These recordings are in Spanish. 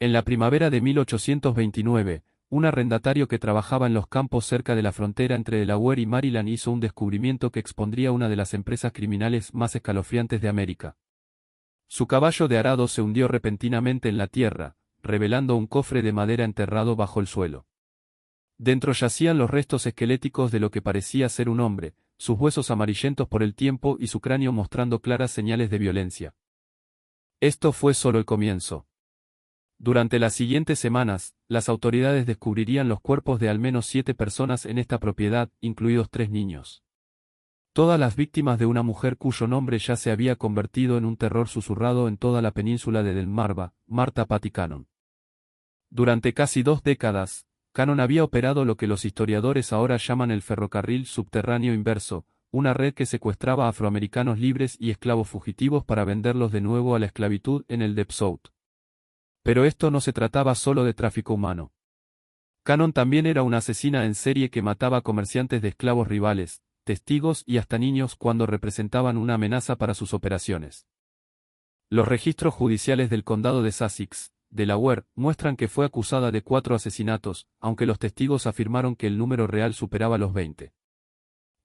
En la primavera de 1829, un arrendatario que trabajaba en los campos cerca de la frontera entre Delaware y Maryland hizo un descubrimiento que expondría una de las empresas criminales más escalofriantes de América. Su caballo de arado se hundió repentinamente en la tierra, revelando un cofre de madera enterrado bajo el suelo. Dentro yacían los restos esqueléticos de lo que parecía ser un hombre, sus huesos amarillentos por el tiempo y su cráneo mostrando claras señales de violencia. Esto fue solo el comienzo. Durante las siguientes semanas, las autoridades descubrirían los cuerpos de al menos 7 personas en esta propiedad, incluidos 3 niños. Todas las víctimas de una mujer cuyo nombre ya se había convertido en un terror susurrado en toda la península de Delmarva, Martha Patty Cannon. Durante casi 2 décadas, Cannon había operado lo que los historiadores ahora llaman el ferrocarril subterráneo inverso, una red que secuestraba a afroamericanos libres y esclavos fugitivos para venderlos de nuevo a la esclavitud en el Deep South. Pero esto no se trataba solo de tráfico humano. Cannon también era una asesina en serie que mataba a comerciantes de esclavos rivales, testigos y hasta niños cuando representaban una amenaza para sus operaciones. Los registros judiciales del condado de Sussex, Delaware, muestran que fue acusada de 4 asesinatos, aunque los testigos afirmaron que el número real superaba los 20.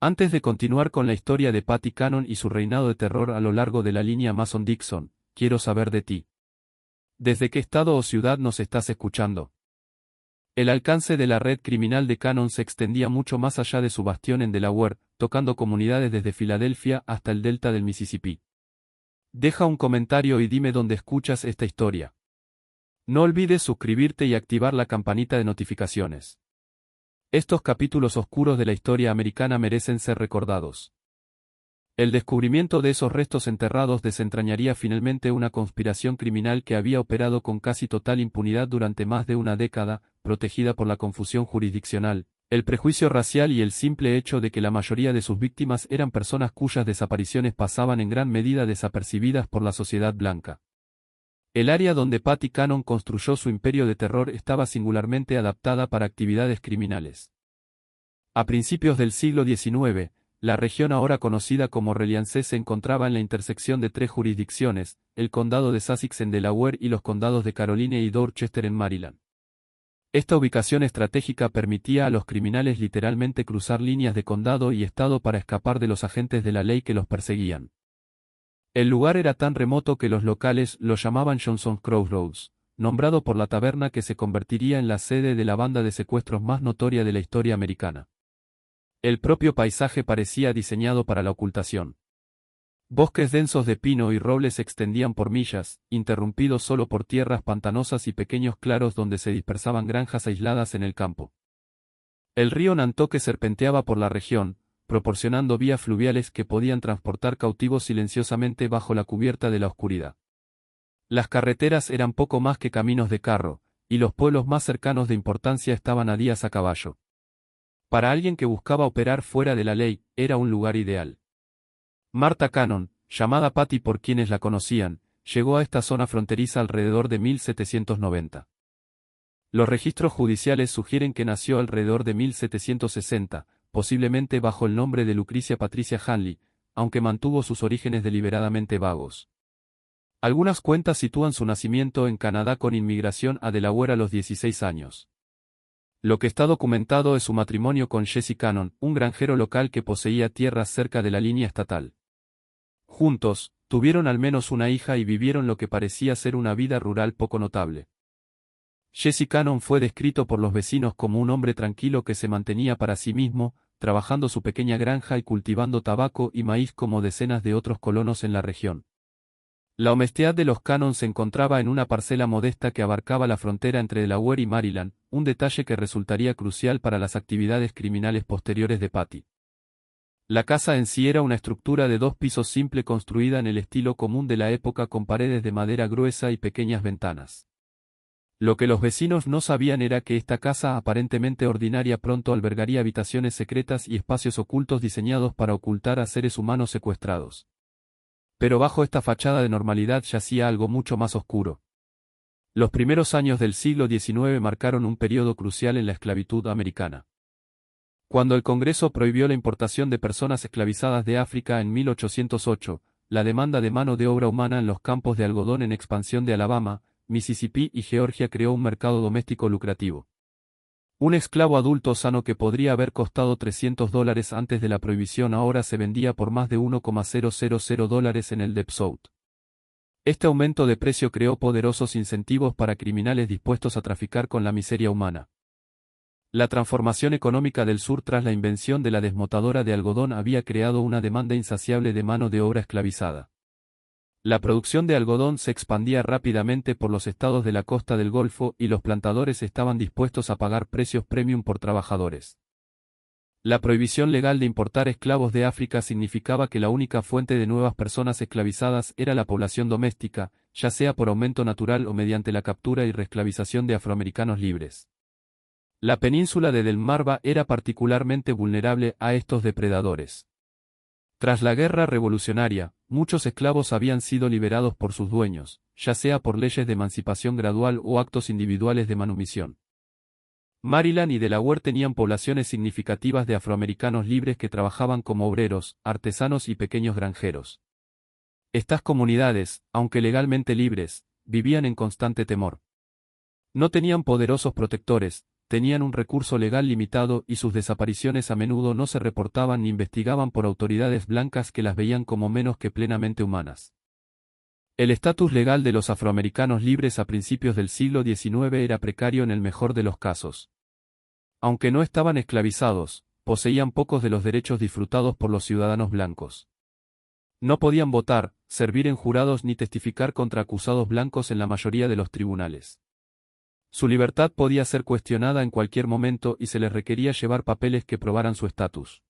Antes de continuar con la historia de Patty Cannon y su reinado de terror a lo largo de la línea Mason-Dixon, quiero saber de ti. ¿Desde qué estado o ciudad nos estás escuchando? El alcance de la red criminal de Cannon se extendía mucho más allá de su bastión en Delaware, tocando comunidades desde Filadelfia hasta el delta del Mississippi. Deja un comentario y dime dónde escuchas esta historia. No olvides suscribirte y activar la campanita de notificaciones. Estos capítulos oscuros de la historia americana merecen ser recordados. El descubrimiento de esos restos enterrados desentrañaría finalmente una conspiración criminal que había operado con casi total impunidad durante más de una década, protegida por la confusión jurisdiccional, el prejuicio racial y el simple hecho de que la mayoría de sus víctimas eran personas cuyas desapariciones pasaban en gran medida desapercibidas por la sociedad blanca. El área donde Patty Cannon construyó su imperio de terror estaba singularmente adaptada para actividades criminales. A principios del siglo XIX, la región ahora conocida como Reliance se encontraba en la intersección de 3 jurisdicciones, el condado de Sussex en Delaware y los condados de Caroline y Dorchester en Maryland. Esta ubicación estratégica permitía a los criminales literalmente cruzar líneas de condado y estado para escapar de los agentes de la ley que los perseguían. El lugar era tan remoto que los locales lo llamaban Johnson's Crossroads, nombrado por la taberna que se convertiría en la sede de la banda de secuestros más notoria de la historia americana. El propio paisaje parecía diseñado para la ocultación. Bosques densos de pino y roble se extendían por millas, interrumpidos solo por tierras pantanosas y pequeños claros donde se dispersaban granjas aisladas en el campo. El río Nantucket serpenteaba por la región, proporcionando vías fluviales que podían transportar cautivos silenciosamente bajo la cubierta de la oscuridad. Las carreteras eran poco más que caminos de carro, y los pueblos más cercanos de importancia estaban a días a caballo. Para alguien que buscaba operar fuera de la ley, era un lugar ideal. Martha Cannon, llamada Patty por quienes la conocían, llegó a esta zona fronteriza alrededor de 1790. Los registros judiciales sugieren que nació alrededor de 1760, posiblemente bajo el nombre de Lucrecia Patricia Hanley, aunque mantuvo sus orígenes deliberadamente vagos. Algunas cuentas sitúan su nacimiento en Canadá con inmigración a Delaware a los 16 años. Lo que está documentado es su matrimonio con Jesse Cannon, un granjero local que poseía tierras cerca de la línea estatal. Juntos, tuvieron al menos una hija y vivieron lo que parecía ser una vida rural poco notable. Jesse Cannon fue descrito por los vecinos como un hombre tranquilo que se mantenía para sí mismo, trabajando su pequeña granja y cultivando tabaco y maíz como decenas de otros colonos en la región. La honestidad de los Cannon se encontraba en una parcela modesta que abarcaba la frontera entre Delaware y Maryland, un detalle que resultaría crucial para las actividades criminales posteriores de Patty. La casa en sí era una estructura de 2 pisos simple construida en el estilo común de la época con paredes de madera gruesa y pequeñas ventanas. Lo que los vecinos no sabían era que esta casa aparentemente ordinaria pronto albergaría habitaciones secretas y espacios ocultos diseñados para ocultar a seres humanos secuestrados. Pero bajo esta fachada de normalidad yacía algo mucho más oscuro. Los primeros años del siglo XIX marcaron un periodo crucial en la esclavitud americana. Cuando el Congreso prohibió la importación de personas esclavizadas de África en 1808, la demanda de mano de obra humana en los campos de algodón en expansión de Alabama, Mississippi y Georgia creó un mercado doméstico lucrativo. Un esclavo adulto sano que podría haber costado $300 antes de la prohibición ahora se vendía por más de $1,000 en el Deep South. Este aumento de precio creó poderosos incentivos para criminales dispuestos a traficar con la miseria humana. La transformación económica del sur tras la invención de la desmotadora de algodón había creado una demanda insaciable de mano de obra esclavizada. La producción de algodón se expandía rápidamente por los estados de la costa del Golfo y los plantadores estaban dispuestos a pagar precios premium por trabajadores. La prohibición legal de importar esclavos de África significaba que la única fuente de nuevas personas esclavizadas era la población doméstica, ya sea por aumento natural o mediante la captura y reesclavización de afroamericanos libres. La península de Delmarva era particularmente vulnerable a estos depredadores. Tras la guerra revolucionaria, muchos esclavos habían sido liberados por sus dueños, ya sea por leyes de emancipación gradual o actos individuales de manumisión. Maryland y Delaware tenían poblaciones significativas de afroamericanos libres que trabajaban como obreros, artesanos y pequeños granjeros. Estas comunidades, aunque legalmente libres, vivían en constante temor. No tenían poderosos protectores, tenían un recurso legal limitado y sus desapariciones a menudo no se reportaban ni investigaban por autoridades blancas que las veían como menos que plenamente humanas. El estatus legal de los afroamericanos libres a principios del siglo XIX era precario en el mejor de los casos. Aunque no estaban esclavizados, poseían pocos de los derechos disfrutados por los ciudadanos blancos. No podían votar, servir en jurados ni testificar contra acusados blancos en la mayoría de los tribunales. Su libertad podía ser cuestionada en cualquier momento y se les requería llevar papeles que probaran su estatus.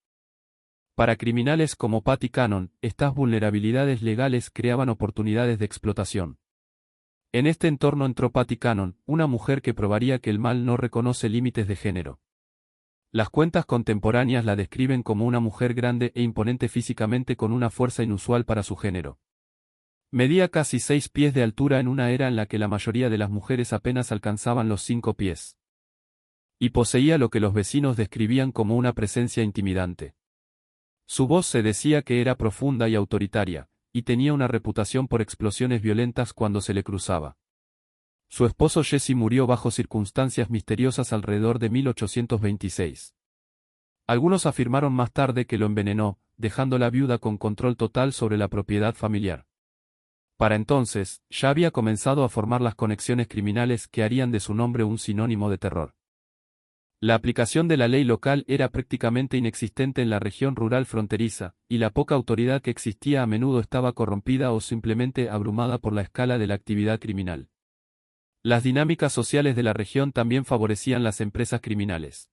Para criminales como Patty Cannon, estas vulnerabilidades legales creaban oportunidades de explotación. En este entorno entró Patty Cannon, una mujer que probaría que el mal no reconoce límites de género. Las cuentas contemporáneas la describen como una mujer grande e imponente físicamente con una fuerza inusual para su género. Medía casi 6 pies de altura en una era en la que la mayoría de las mujeres apenas alcanzaban los 5 pies. Y poseía lo que los vecinos describían como una presencia intimidante. Su voz se decía que era profunda y autoritaria, y tenía una reputación por explosiones violentas cuando se le cruzaba. Su esposo Jesse murió bajo circunstancias misteriosas alrededor de 1826. Algunos afirmaron más tarde que lo envenenó, dejándola viuda con control total sobre la propiedad familiar. Para entonces, ya había comenzado a formar las conexiones criminales que harían de su nombre un sinónimo de terror. La aplicación de la ley local era prácticamente inexistente en la región rural fronteriza, y la poca autoridad que existía a menudo estaba corrompida o simplemente abrumada por la escala de la actividad criminal. Las dinámicas sociales de la región también favorecían las empresas criminales.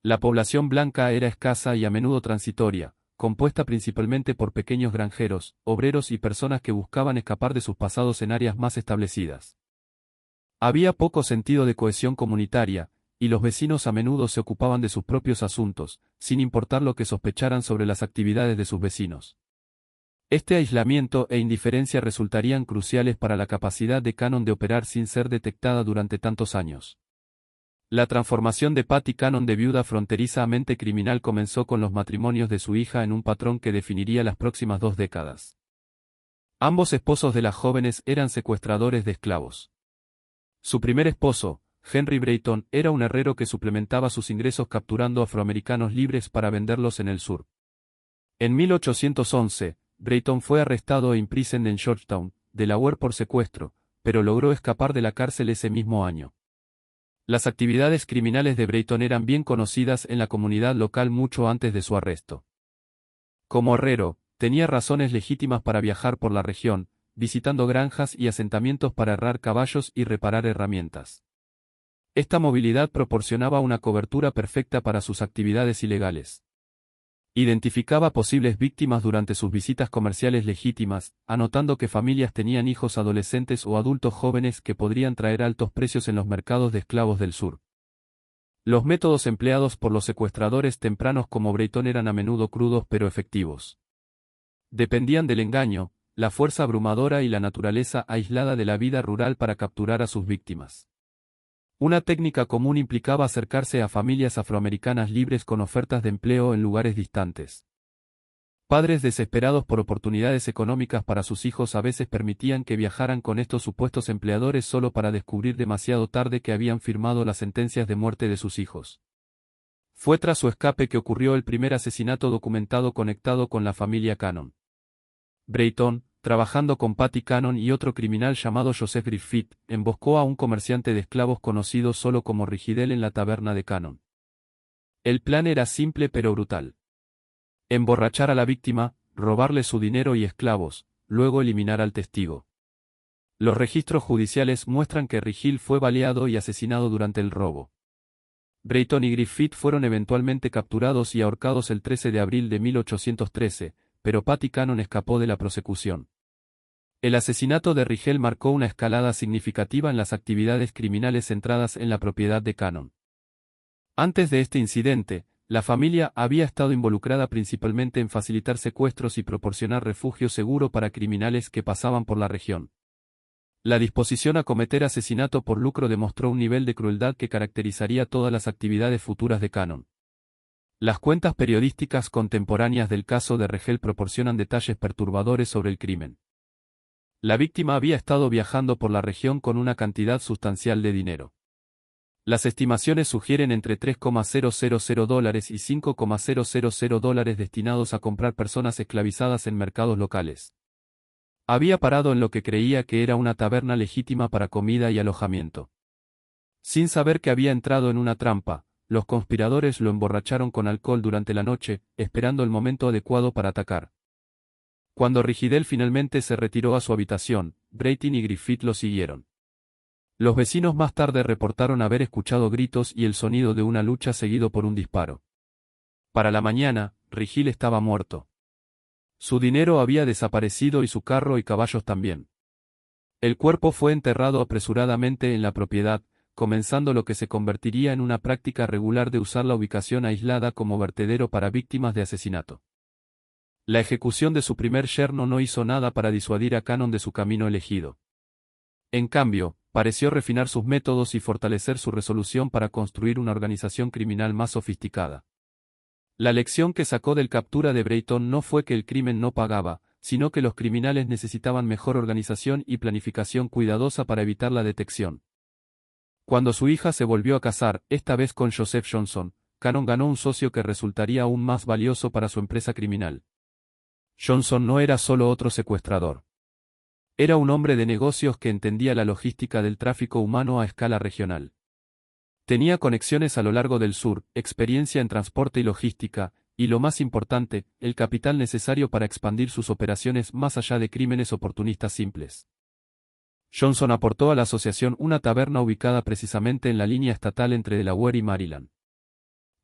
La población blanca era escasa y a menudo transitoria, compuesta principalmente por pequeños granjeros, obreros y personas que buscaban escapar de sus pasados en áreas más establecidas. Había poco sentido de cohesión comunitaria, y los vecinos a menudo se ocupaban de sus propios asuntos, sin importar lo que sospecharan sobre las actividades de sus vecinos. Este aislamiento e indiferencia resultarían cruciales para la capacidad de Cannon de operar sin ser detectada durante tantos años. La transformación de Patty Cannon de viuda fronteriza a mente criminal comenzó con los matrimonios de su hija en un patrón que definiría las próximas 2 décadas. Ambos esposos de las jóvenes eran secuestradores de esclavos. Su primer esposo, Henry Brayton, era un herrero que suplementaba sus ingresos capturando afroamericanos libres para venderlos en el sur. En 1811, Brayton fue arrestado e imprisoned en Georgetown, Delaware por secuestro, pero logró escapar de la cárcel ese mismo año. Las actividades criminales de Brayton eran bien conocidas en la comunidad local mucho antes de su arresto. Como herrero, tenía razones legítimas para viajar por la región, visitando granjas y asentamientos para herrar caballos y reparar herramientas. Esta movilidad proporcionaba una cobertura perfecta para sus actividades ilegales. Identificaba posibles víctimas durante sus visitas comerciales legítimas, anotando que familias tenían hijos adolescentes o adultos jóvenes que podrían traer altos precios en los mercados de esclavos del sur. Los métodos empleados por los secuestradores tempranos como Brayton eran a menudo crudos pero efectivos. Dependían del engaño, la fuerza abrumadora y la naturaleza aislada de la vida rural para capturar a sus víctimas. Una técnica común implicaba acercarse a familias afroamericanas libres con ofertas de empleo en lugares distantes. Padres desesperados por oportunidades económicas para sus hijos a veces permitían que viajaran con estos supuestos empleadores solo para descubrir demasiado tarde que habían firmado las sentencias de muerte de sus hijos. Fue tras su escape que ocurrió el primer asesinato documentado conectado con la familia Cannon. Brayton, trabajando con Patty Cannon y otro criminal llamado Joseph Griffith, emboscó a un comerciante de esclavos conocido solo como Rigidel en la taberna de Cannon. El plan era simple pero brutal. Emborrachar a la víctima, robarle su dinero y esclavos, luego eliminar al testigo. Los registros judiciales muestran que Rigil fue baleado y asesinado durante el robo. Brayton y Griffith fueron eventualmente capturados y ahorcados el 13 de abril de 1813, pero Patty Cannon escapó de la prosecución. El asesinato de Rigel marcó una escalada significativa en las actividades criminales centradas en la propiedad de Cannon. Antes de este incidente, la familia había estado involucrada principalmente en facilitar secuestros y proporcionar refugio seguro para criminales que pasaban por la región. La disposición a cometer asesinato por lucro demostró un nivel de crueldad que caracterizaría todas las actividades futuras de Cannon. Las cuentas periodísticas contemporáneas del caso de Rigel proporcionan detalles perturbadores sobre el crimen. La víctima había estado viajando por la región con una cantidad sustancial de dinero. Las estimaciones sugieren entre $3,000 y $5,000 destinados a comprar personas esclavizadas en mercados locales. Había parado en lo que creía que era una taberna legítima para comida y alojamiento. Sin saber que había entrado en una trampa, los conspiradores lo emborracharon con alcohol durante la noche, esperando el momento adecuado para atacar. Cuando Rigidel finalmente se retiró a su habitación, Brayton y Griffith lo siguieron. Los vecinos más tarde reportaron haber escuchado gritos y el sonido de una lucha seguido por un disparo. Para la mañana, Rigil estaba muerto. Su dinero había desaparecido y su carro y caballos también. El cuerpo fue enterrado apresuradamente en la propiedad, comenzando lo que se convertiría en una práctica regular de usar la ubicación aislada como vertedero para víctimas de asesinato. La ejecución de su primer yerno no hizo nada para disuadir a Cannon de su camino elegido. En cambio, pareció refinar sus métodos y fortalecer su resolución para construir una organización criminal más sofisticada. La lección que sacó del captura de Brayton no fue que el crimen no pagaba, sino que los criminales necesitaban mejor organización y planificación cuidadosa para evitar la detección. Cuando su hija se volvió a casar, esta vez con Joseph Johnson, Cannon ganó un socio que resultaría aún más valioso para su empresa criminal. Johnson no era solo otro secuestrador. Era un hombre de negocios que entendía la logística del tráfico humano a escala regional. Tenía conexiones a lo largo del sur, experiencia en transporte y logística, y lo más importante, el capital necesario para expandir sus operaciones más allá de crímenes oportunistas simples. Johnson aportó a la asociación una taberna ubicada precisamente en la línea estatal entre Delaware y Maryland.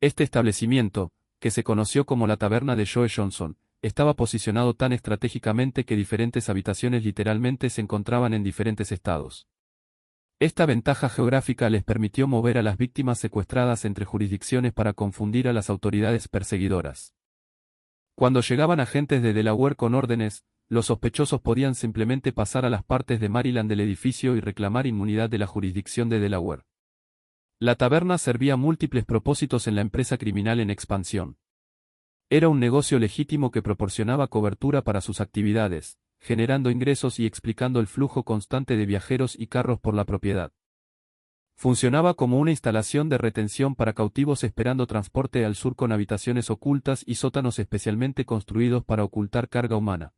Este establecimiento, que se conoció como la taberna de Joe Johnson, estaba posicionado tan estratégicamente que diferentes habitaciones literalmente se encontraban en diferentes estados. Esta ventaja geográfica les permitió mover a las víctimas secuestradas entre jurisdicciones para confundir a las autoridades perseguidoras. Cuando llegaban agentes de Delaware con órdenes, los sospechosos podían simplemente pasar a las partes de Maryland del edificio y reclamar inmunidad de la jurisdicción de Delaware. La taberna servía múltiples propósitos en la empresa criminal en expansión. Era un negocio legítimo que proporcionaba cobertura para sus actividades, generando ingresos y explicando el flujo constante de viajeros y carros por la propiedad. Funcionaba como una instalación de retención para cautivos esperando transporte al sur con habitaciones ocultas y sótanos especialmente construidos para ocultar carga humana.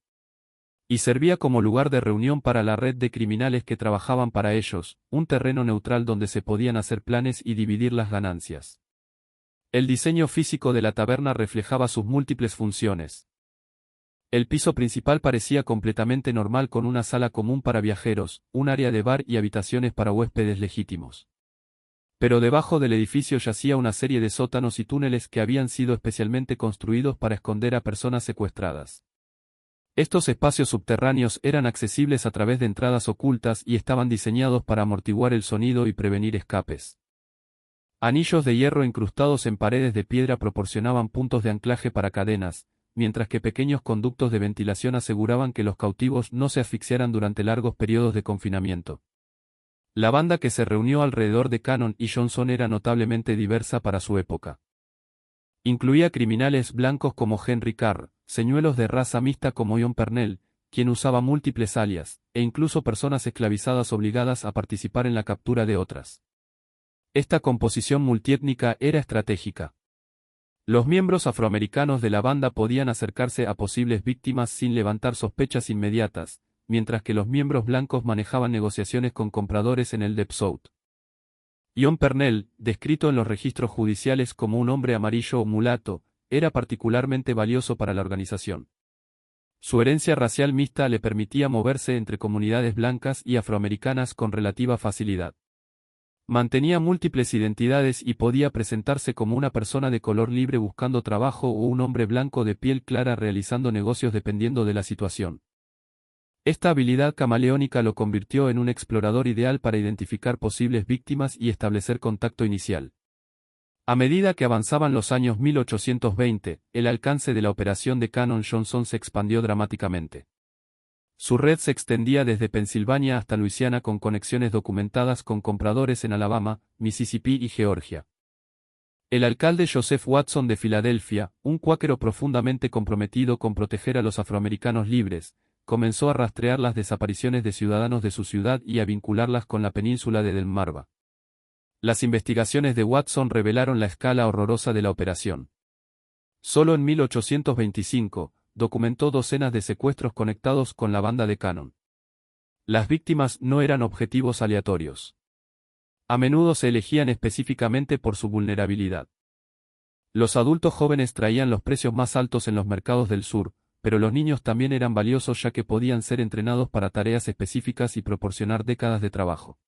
Y servía como lugar de reunión para la red de criminales que trabajaban para ellos, un terreno neutral donde se podían hacer planes y dividir las ganancias. El diseño físico de la taberna reflejaba sus múltiples funciones. El piso principal parecía completamente normal con una sala común para viajeros, un área de bar y habitaciones para huéspedes legítimos. Pero debajo del edificio yacía una serie de sótanos y túneles que habían sido especialmente construidos para esconder a personas secuestradas. Estos espacios subterráneos eran accesibles a través de entradas ocultas y estaban diseñados para amortiguar el sonido y prevenir escapes. Anillos de hierro incrustados en paredes de piedra proporcionaban puntos de anclaje para cadenas, mientras que pequeños conductos de ventilación aseguraban que los cautivos no se asfixiaran durante largos periodos de confinamiento. La banda que se reunió alrededor de Cannon y Johnson era notablemente diversa para su época. Incluía criminales blancos como Henry Carr, señuelos de raza mixta como John Pernell, quien usaba múltiples alias, e incluso personas esclavizadas obligadas a participar en la captura de otras. Esta composición multiétnica era estratégica. Los miembros afroamericanos de la banda podían acercarse a posibles víctimas sin levantar sospechas inmediatas, mientras que los miembros blancos manejaban negociaciones con compradores en el Deep South. John Pernell, descrito en los registros judiciales como un hombre amarillo o mulato, era particularmente valioso para la organización. Su herencia racial mixta le permitía moverse entre comunidades blancas y afroamericanas con relativa facilidad. Mantenía múltiples identidades y podía presentarse como una persona de color libre buscando trabajo o un hombre blanco de piel clara realizando negocios dependiendo de la situación. Esta habilidad camaleónica lo convirtió en un explorador ideal para identificar posibles víctimas y establecer contacto inicial. A medida que avanzaban los años 1820, el alcance de la operación de Cannon Johnson se expandió dramáticamente. Su red se extendía desde Pensilvania hasta Luisiana con conexiones documentadas con compradores en Alabama, Mississippi y Georgia. El alcalde Joseph Watson de Filadelfia, un cuáquero profundamente comprometido con proteger a los afroamericanos libres, comenzó a rastrear las desapariciones de ciudadanos de su ciudad y a vincularlas con la península de Delmarva. Las investigaciones de Watson revelaron la escala horrorosa de la operación. Solo en 1825, documentó docenas de secuestros conectados con la banda de Cannon. Las víctimas no eran objetivos aleatorios. A menudo se elegían específicamente por su vulnerabilidad. Los adultos jóvenes traían los precios más altos en los mercados del sur, pero los niños también eran valiosos ya que podían ser entrenados para tareas específicas y proporcionar décadas de trabajo.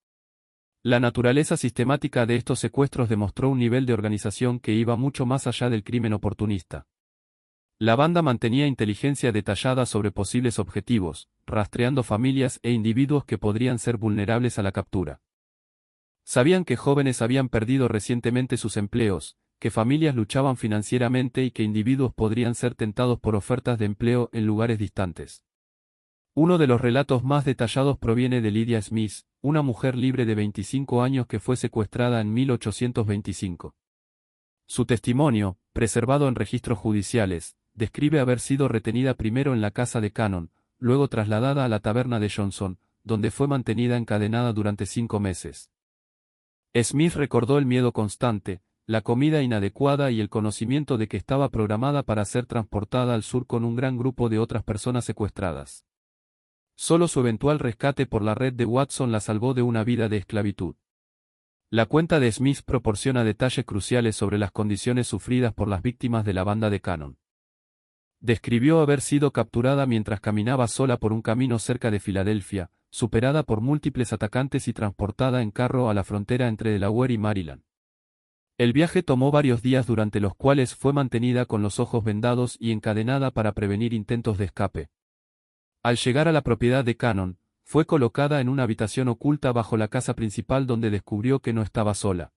La naturaleza sistemática de estos secuestros demostró un nivel de organización que iba mucho más allá del crimen oportunista. La banda mantenía inteligencia detallada sobre posibles objetivos, rastreando familias e individuos que podrían ser vulnerables a la captura. Sabían que jóvenes habían perdido recientemente sus empleos, que familias luchaban financieramente y que individuos podrían ser tentados por ofertas de empleo en lugares distantes. Uno de los relatos más detallados proviene de Lydia Smith, una mujer libre de 25 años que fue secuestrada en 1825. Su testimonio, preservado en registros judiciales, describe haber sido retenida primero en la casa de Cannon, luego trasladada a la taberna de Johnson, donde fue mantenida encadenada durante 5 meses. Smith recordó el miedo constante, la comida inadecuada y el conocimiento de que estaba programada para ser transportada al sur con un gran grupo de otras personas secuestradas. Solo su eventual rescate por la red de Watson la salvó de una vida de esclavitud. La cuenta de Smith proporciona detalles cruciales sobre las condiciones sufridas por las víctimas de la banda de Cannon. Describió haber sido capturada mientras caminaba sola por un camino cerca de Filadelfia, superada por múltiples atacantes y transportada en carro a la frontera entre Delaware y Maryland. El viaje tomó varios días durante los cuales fue mantenida con los ojos vendados y encadenada para prevenir intentos de escape. Al llegar a la propiedad de Cannon, fue colocada en una habitación oculta bajo la casa principal donde descubrió que no estaba sola.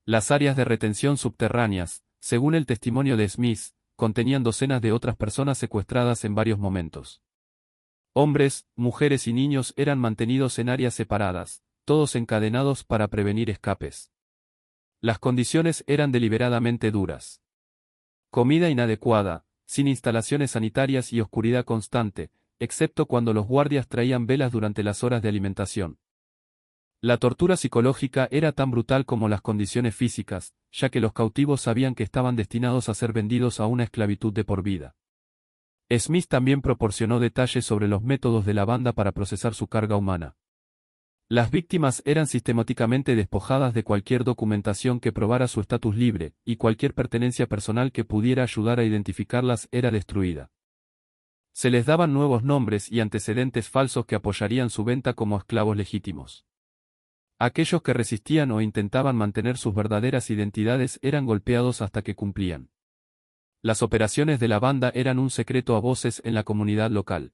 Las áreas de retención subterráneas, según el testimonio de Smith, contenían docenas de otras personas secuestradas en varios momentos. Hombres, mujeres y niños eran mantenidos en áreas separadas, todos encadenados para prevenir escapes. Las condiciones eran deliberadamente duras. Comida inadecuada, sin instalaciones sanitarias y oscuridad constante, excepto cuando los guardias traían velas durante las horas de alimentación. La tortura psicológica era tan brutal como las condiciones físicas, ya que los cautivos sabían que estaban destinados a ser vendidos a una esclavitud de por vida. Smith también proporcionó detalles sobre los métodos de la banda para procesar su carga humana. Las víctimas eran sistemáticamente despojadas de cualquier documentación que probara su estatus libre, y cualquier pertenencia personal que pudiera ayudar a identificarlas era destruida. Se les daban nuevos nombres y antecedentes falsos que apoyarían su venta como esclavos legítimos. Aquellos que resistían o intentaban mantener sus verdaderas identidades eran golpeados hasta que cumplían. Las operaciones de la banda eran un secreto a voces en la comunidad local.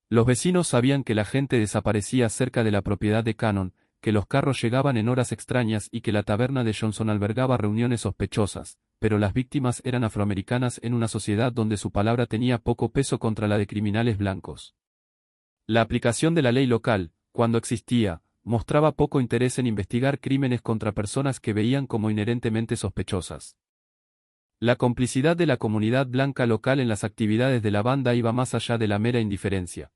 Los vecinos sabían que la gente desaparecía cerca de la propiedad de Cannon, que los carros llegaban en horas extrañas y que la taberna de Johnson albergaba reuniones sospechosas, pero las víctimas eran afroamericanas en una sociedad donde su palabra tenía poco peso contra la de criminales blancos. La aplicación de la ley local, cuando existía, mostraba poco interés en investigar crímenes contra personas que veían como inherentemente sospechosas. La complicidad de la comunidad blanca local en las actividades de la banda iba más allá de la mera indiferencia.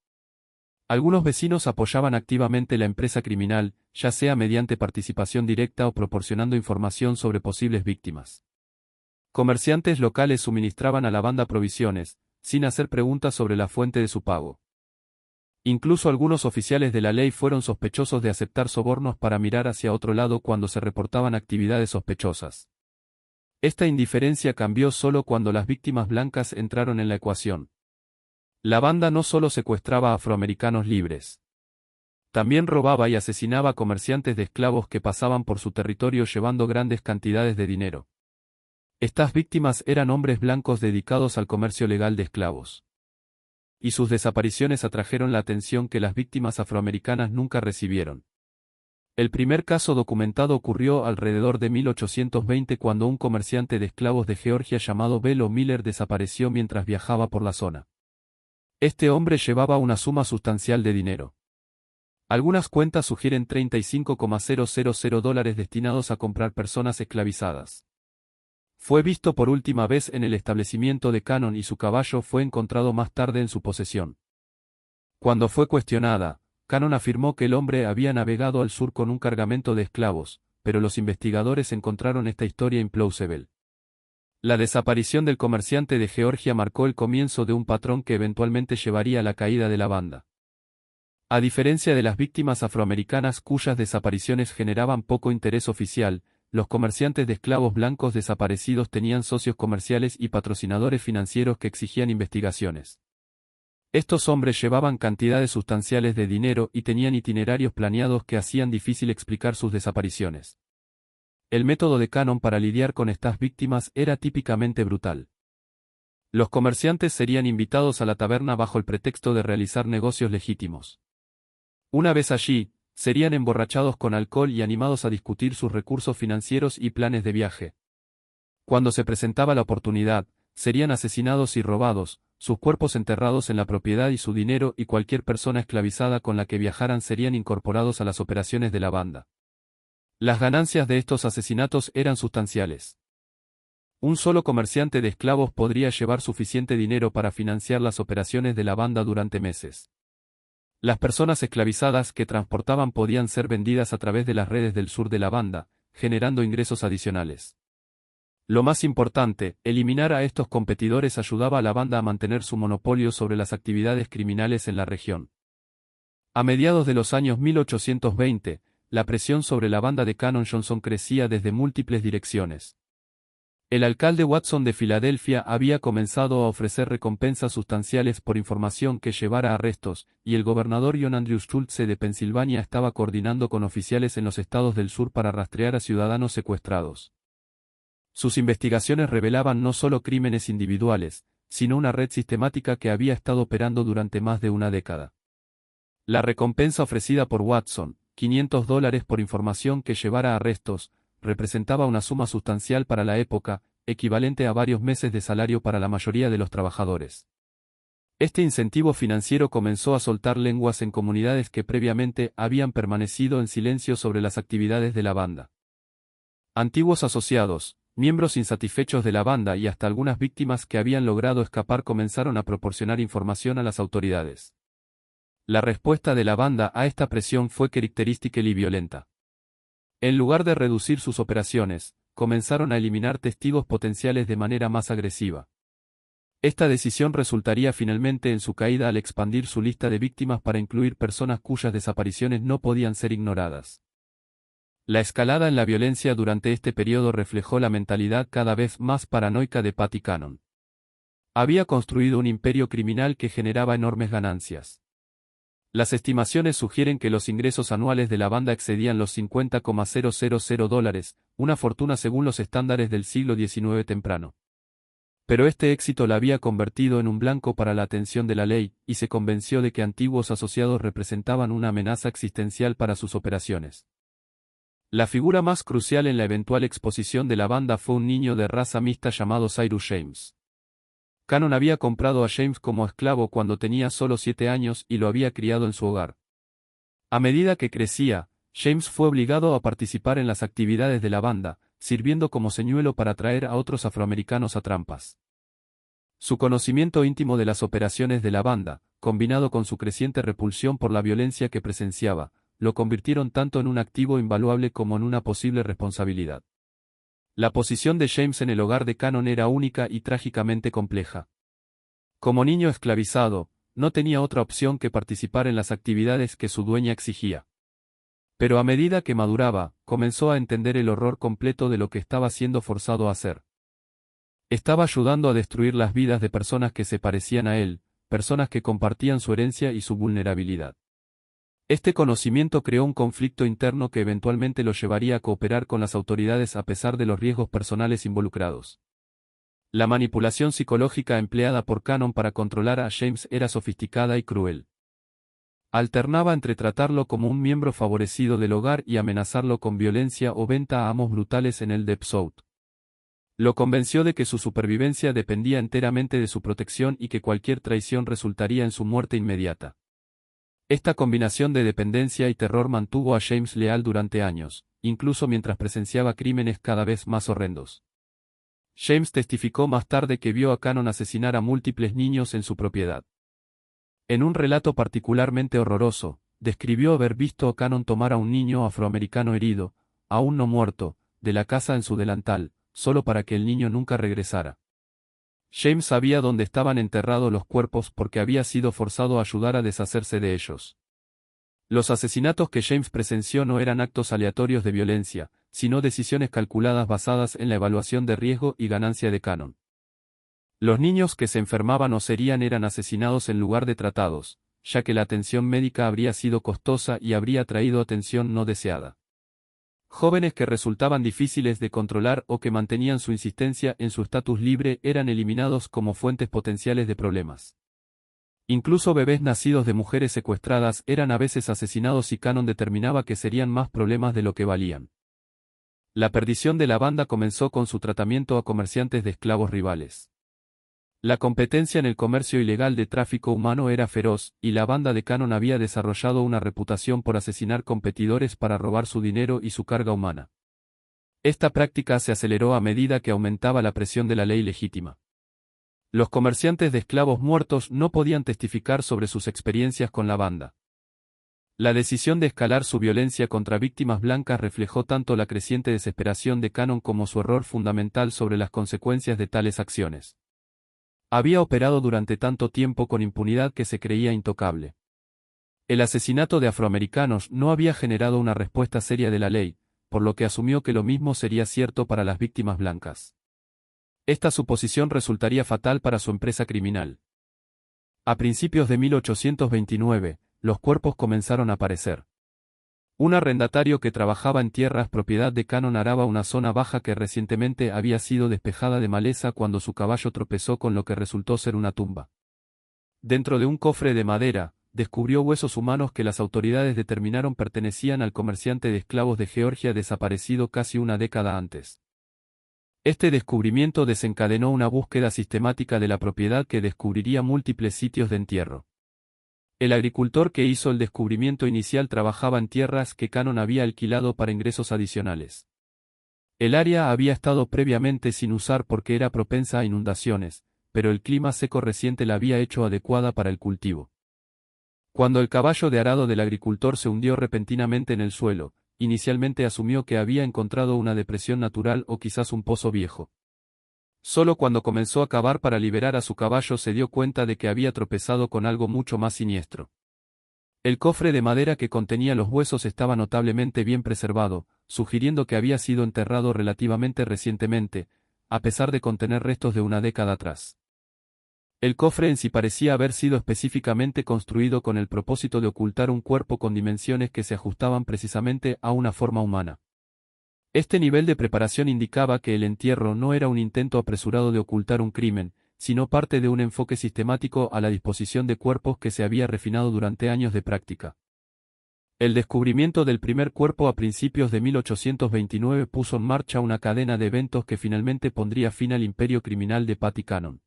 Algunos vecinos apoyaban activamente la empresa criminal, ya sea mediante participación directa o proporcionando información sobre posibles víctimas. Comerciantes locales suministraban a la banda provisiones, sin hacer preguntas sobre la fuente de su pago. Incluso algunos oficiales de la ley fueron sospechosos de aceptar sobornos para mirar hacia otro lado cuando se reportaban actividades sospechosas. Esta indiferencia cambió solo cuando las víctimas blancas entraron en la ecuación. La banda no solo secuestraba a afroamericanos libres. También robaba y asesinaba a comerciantes de esclavos que pasaban por su territorio llevando grandes cantidades de dinero. Estas víctimas eran hombres blancos dedicados al comercio legal de esclavos. Y sus desapariciones atrajeron la atención que las víctimas afroamericanas nunca recibieron. El primer caso documentado ocurrió alrededor de 1820 cuando un comerciante de esclavos de Georgia llamado Belo Miller desapareció mientras viajaba por la zona. Este hombre llevaba una suma sustancial de dinero. Algunas cuentas sugieren $35,000 destinados a comprar personas esclavizadas. Fue visto por última vez en el establecimiento de Cannon y su caballo fue encontrado más tarde en su posesión. Cuando fue cuestionada, Cannon afirmó que el hombre había navegado al sur con un cargamento de esclavos, pero los investigadores encontraron esta historia implausible. La desaparición del comerciante de Georgia marcó el comienzo de un patrón que eventualmente llevaría a la caída de la banda. A diferencia de las víctimas afroamericanas cuyas desapariciones generaban poco interés oficial, los comerciantes de esclavos blancos desaparecidos tenían socios comerciales y patrocinadores financieros que exigían investigaciones. Estos hombres llevaban cantidades sustanciales de dinero y tenían itinerarios planeados que hacían difícil explicar sus desapariciones. El método de Cannon para lidiar con estas víctimas era típicamente brutal. Los comerciantes serían invitados a la taberna bajo el pretexto de realizar negocios legítimos. Una vez allí, serían emborrachados con alcohol y animados a discutir sus recursos financieros y planes de viaje. Cuando se presentaba la oportunidad, serían asesinados y robados, sus cuerpos enterrados en la propiedad y su dinero y cualquier persona esclavizada con la que viajaran serían incorporados a las operaciones de la banda. Las ganancias de estos asesinatos eran sustanciales. Un solo comerciante de esclavos podría llevar suficiente dinero para financiar las operaciones de la banda durante meses. Las personas esclavizadas que transportaban podían ser vendidas a través de las redes del sur de la banda, generando ingresos adicionales. Lo más importante, eliminar a estos competidores ayudaba a la banda a mantener su monopolio sobre las actividades criminales en la región. A mediados de los años 1820, la presión sobre la banda de Cannon Johnson crecía desde múltiples direcciones. El alcalde Watson de Filadelfia había comenzado a ofrecer recompensas sustanciales por información que llevara a arrestos, y el gobernador John Andrew Schultze de Pensilvania estaba coordinando con oficiales en los estados del sur para rastrear a ciudadanos secuestrados. Sus investigaciones revelaban no solo crímenes individuales, sino una red sistemática que había estado operando durante más de una década. La recompensa ofrecida por Watson, $500 por información que llevara a arrestos, representaba una suma sustancial para la época, equivalente a varios meses de salario para la mayoría de los trabajadores. Este incentivo financiero comenzó a soltar lenguas en comunidades que previamente habían permanecido en silencio sobre las actividades de la banda. Antiguos asociados, miembros insatisfechos de la banda y hasta algunas víctimas que habían logrado escapar comenzaron a proporcionar información a las autoridades. La respuesta de la banda a esta presión fue característica y violenta. En lugar de reducir sus operaciones, comenzaron a eliminar testigos potenciales de manera más agresiva. Esta decisión resultaría finalmente en su caída al expandir su lista de víctimas para incluir personas cuyas desapariciones no podían ser ignoradas. La escalada en la violencia durante este periodo reflejó la mentalidad cada vez más paranoica de Patty Cannon. Había construido un imperio criminal que generaba enormes ganancias. Las estimaciones sugieren que los ingresos anuales de la banda excedían los $50,000, una fortuna según los estándares del siglo XIX temprano. Pero este éxito la había convertido en un blanco para la atención de la ley, y se convenció de que antiguos asociados representaban una amenaza existencial para sus operaciones. La figura más crucial en la eventual exposición de la banda fue un niño de raza mixta llamado Cyrus James. Cannon había comprado a James como esclavo cuando tenía solo 7 años y lo había criado en su hogar. A medida que crecía, James fue obligado a participar en las actividades de la banda, sirviendo como señuelo para atraer a otros afroamericanos a trampas. Su conocimiento íntimo de las operaciones de la banda, combinado con su creciente repulsión por la violencia que presenciaba, lo convirtieron tanto en un activo invaluable como en una posible responsabilidad. La posición de James en el hogar de Cannon era única y trágicamente compleja. Como niño esclavizado, no tenía otra opción que participar en las actividades que su dueña exigía. Pero a medida que maduraba, comenzó a entender el horror completo de lo que estaba siendo forzado a hacer. Estaba ayudando a destruir las vidas de personas que se parecían a él, personas que compartían su herencia y su vulnerabilidad. Este conocimiento creó un conflicto interno que eventualmente lo llevaría a cooperar con las autoridades a pesar de los riesgos personales involucrados. La manipulación psicológica empleada por Cannon para controlar a James era sofisticada y cruel. Alternaba entre tratarlo como un miembro favorecido del hogar y amenazarlo con violencia o venta a amos brutales en el Deep South. Lo convenció de que su supervivencia dependía enteramente de su protección y que cualquier traición resultaría en su muerte inmediata. Esta combinación de dependencia y terror mantuvo a James leal durante años, incluso mientras presenciaba crímenes cada vez más horrendos. James testificó más tarde que vio a Cannon asesinar a múltiples niños en su propiedad. En un relato particularmente horroroso, describió haber visto a Cannon tomar a un niño afroamericano herido, aún no muerto, de la casa en su delantal, solo para que el niño nunca regresara. James sabía dónde estaban enterrados los cuerpos porque había sido forzado a ayudar a deshacerse de ellos. Los asesinatos que James presenció no eran actos aleatorios de violencia, sino decisiones calculadas basadas en la evaluación de riesgo y ganancia de Cannon. Los niños que se enfermaban o serían eran asesinados en lugar de tratados, ya que la atención médica habría sido costosa y habría traído atención no deseada. Jóvenes que resultaban difíciles de controlar o que mantenían su insistencia en su estatus libre eran eliminados como fuentes potenciales de problemas. Incluso bebés nacidos de mujeres secuestradas eran a veces asesinados y Cannon determinaba que serían más problemas de lo que valían. La perdición de la banda comenzó con su tratamiento a comerciantes de esclavos rivales. La competencia en el comercio ilegal de tráfico humano era feroz, y la banda de Cannon había desarrollado una reputación por asesinar competidores para robar su dinero y su carga humana. Esta práctica se aceleró a medida que aumentaba la presión de la ley legítima. Los comerciantes de esclavos muertos no podían testificar sobre sus experiencias con la banda. La decisión de escalar su violencia contra víctimas blancas reflejó tanto la creciente desesperación de Cannon como su error fundamental sobre las consecuencias de tales acciones. Había operado durante tanto tiempo con impunidad que se creía intocable. El asesinato de afroamericanos no había generado una respuesta seria de la ley, por lo que asumió que lo mismo sería cierto para las víctimas blancas. Esta suposición resultaría fatal para su empresa criminal. A principios de 1829, los cuerpos comenzaron a aparecer. Un arrendatario que trabajaba en tierras propiedad de Cannon araba una zona baja que recientemente había sido despejada de maleza cuando su caballo tropezó con lo que resultó ser una tumba. Dentro de un cofre de madera, descubrió huesos humanos que las autoridades determinaron pertenecían al comerciante de esclavos de Georgia desaparecido casi una década antes. Este descubrimiento desencadenó una búsqueda sistemática de la propiedad que descubriría múltiples sitios de entierro. El agricultor que hizo el descubrimiento inicial trabajaba en tierras que Cannon había alquilado para ingresos adicionales. El área había estado previamente sin usar porque era propensa a inundaciones, pero el clima seco reciente la había hecho adecuada para el cultivo. Cuando el caballo de arado del agricultor se hundió repentinamente en el suelo, inicialmente asumió que había encontrado una depresión natural o quizás un pozo viejo. Solo cuando comenzó a cavar para liberar a su caballo se dio cuenta de que había tropezado con algo mucho más siniestro. El cofre de madera que contenía los huesos estaba notablemente bien preservado, sugiriendo que había sido enterrado relativamente recientemente, a pesar de contener restos de una década atrás. El cofre en sí parecía haber sido específicamente construido con el propósito de ocultar un cuerpo con dimensiones que se ajustaban precisamente a una forma humana. Este nivel de preparación indicaba que el entierro no era un intento apresurado de ocultar un crimen, sino parte de un enfoque sistemático a la disposición de cuerpos que se había refinado durante años de práctica. El descubrimiento del primer cuerpo a principios de 1829 puso en marcha una cadena de eventos que finalmente pondría fin al imperio criminal de Patty Cannon.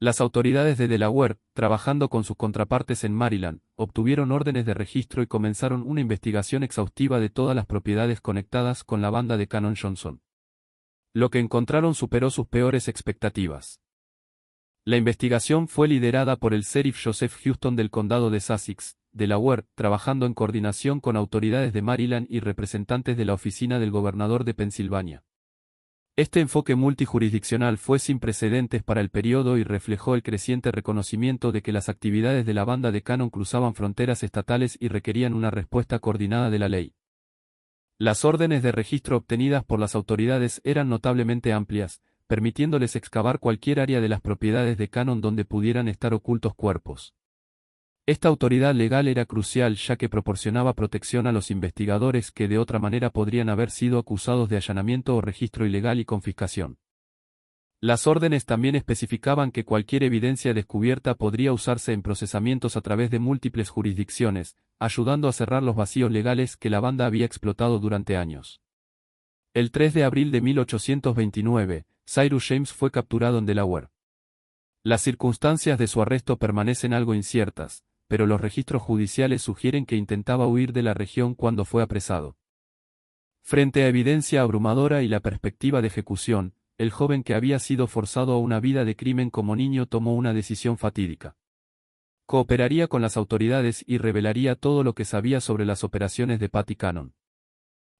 Las autoridades de Delaware, trabajando con sus contrapartes en Maryland, obtuvieron órdenes de registro y comenzaron una investigación exhaustiva de todas las propiedades conectadas con la banda de Cannon Johnson. Lo que encontraron superó sus peores expectativas. La investigación fue liderada por el sheriff Joseph Houston del condado de Sussex, Delaware, trabajando en coordinación con autoridades de Maryland y representantes de la oficina del gobernador de Pensilvania. Este enfoque multijurisdiccional fue sin precedentes para el periodo y reflejó el creciente reconocimiento de que las actividades de la banda de Cannon cruzaban fronteras estatales y requerían una respuesta coordinada de la ley. Las órdenes de registro obtenidas por las autoridades eran notablemente amplias, permitiéndoles excavar cualquier área de las propiedades de Cannon donde pudieran estar ocultos cuerpos. Esta autoridad legal era crucial ya que proporcionaba protección a los investigadores que de otra manera podrían haber sido acusados de allanamiento o registro ilegal y confiscación. Las órdenes también especificaban que cualquier evidencia descubierta podría usarse en procesamientos a través de múltiples jurisdicciones, ayudando a cerrar los vacíos legales que la banda había explotado durante años. El 3 de abril de 1829, Cyrus James fue capturado en Delaware. Las circunstancias de su arresto permanecen algo inciertas, pero los registros judiciales sugieren que intentaba huir de la región cuando fue apresado. Frente a evidencia abrumadora y la perspectiva de ejecución, el joven que había sido forzado a una vida de crimen como niño tomó una decisión fatídica. Cooperaría con las autoridades y revelaría todo lo que sabía sobre las operaciones de Patty Cannon.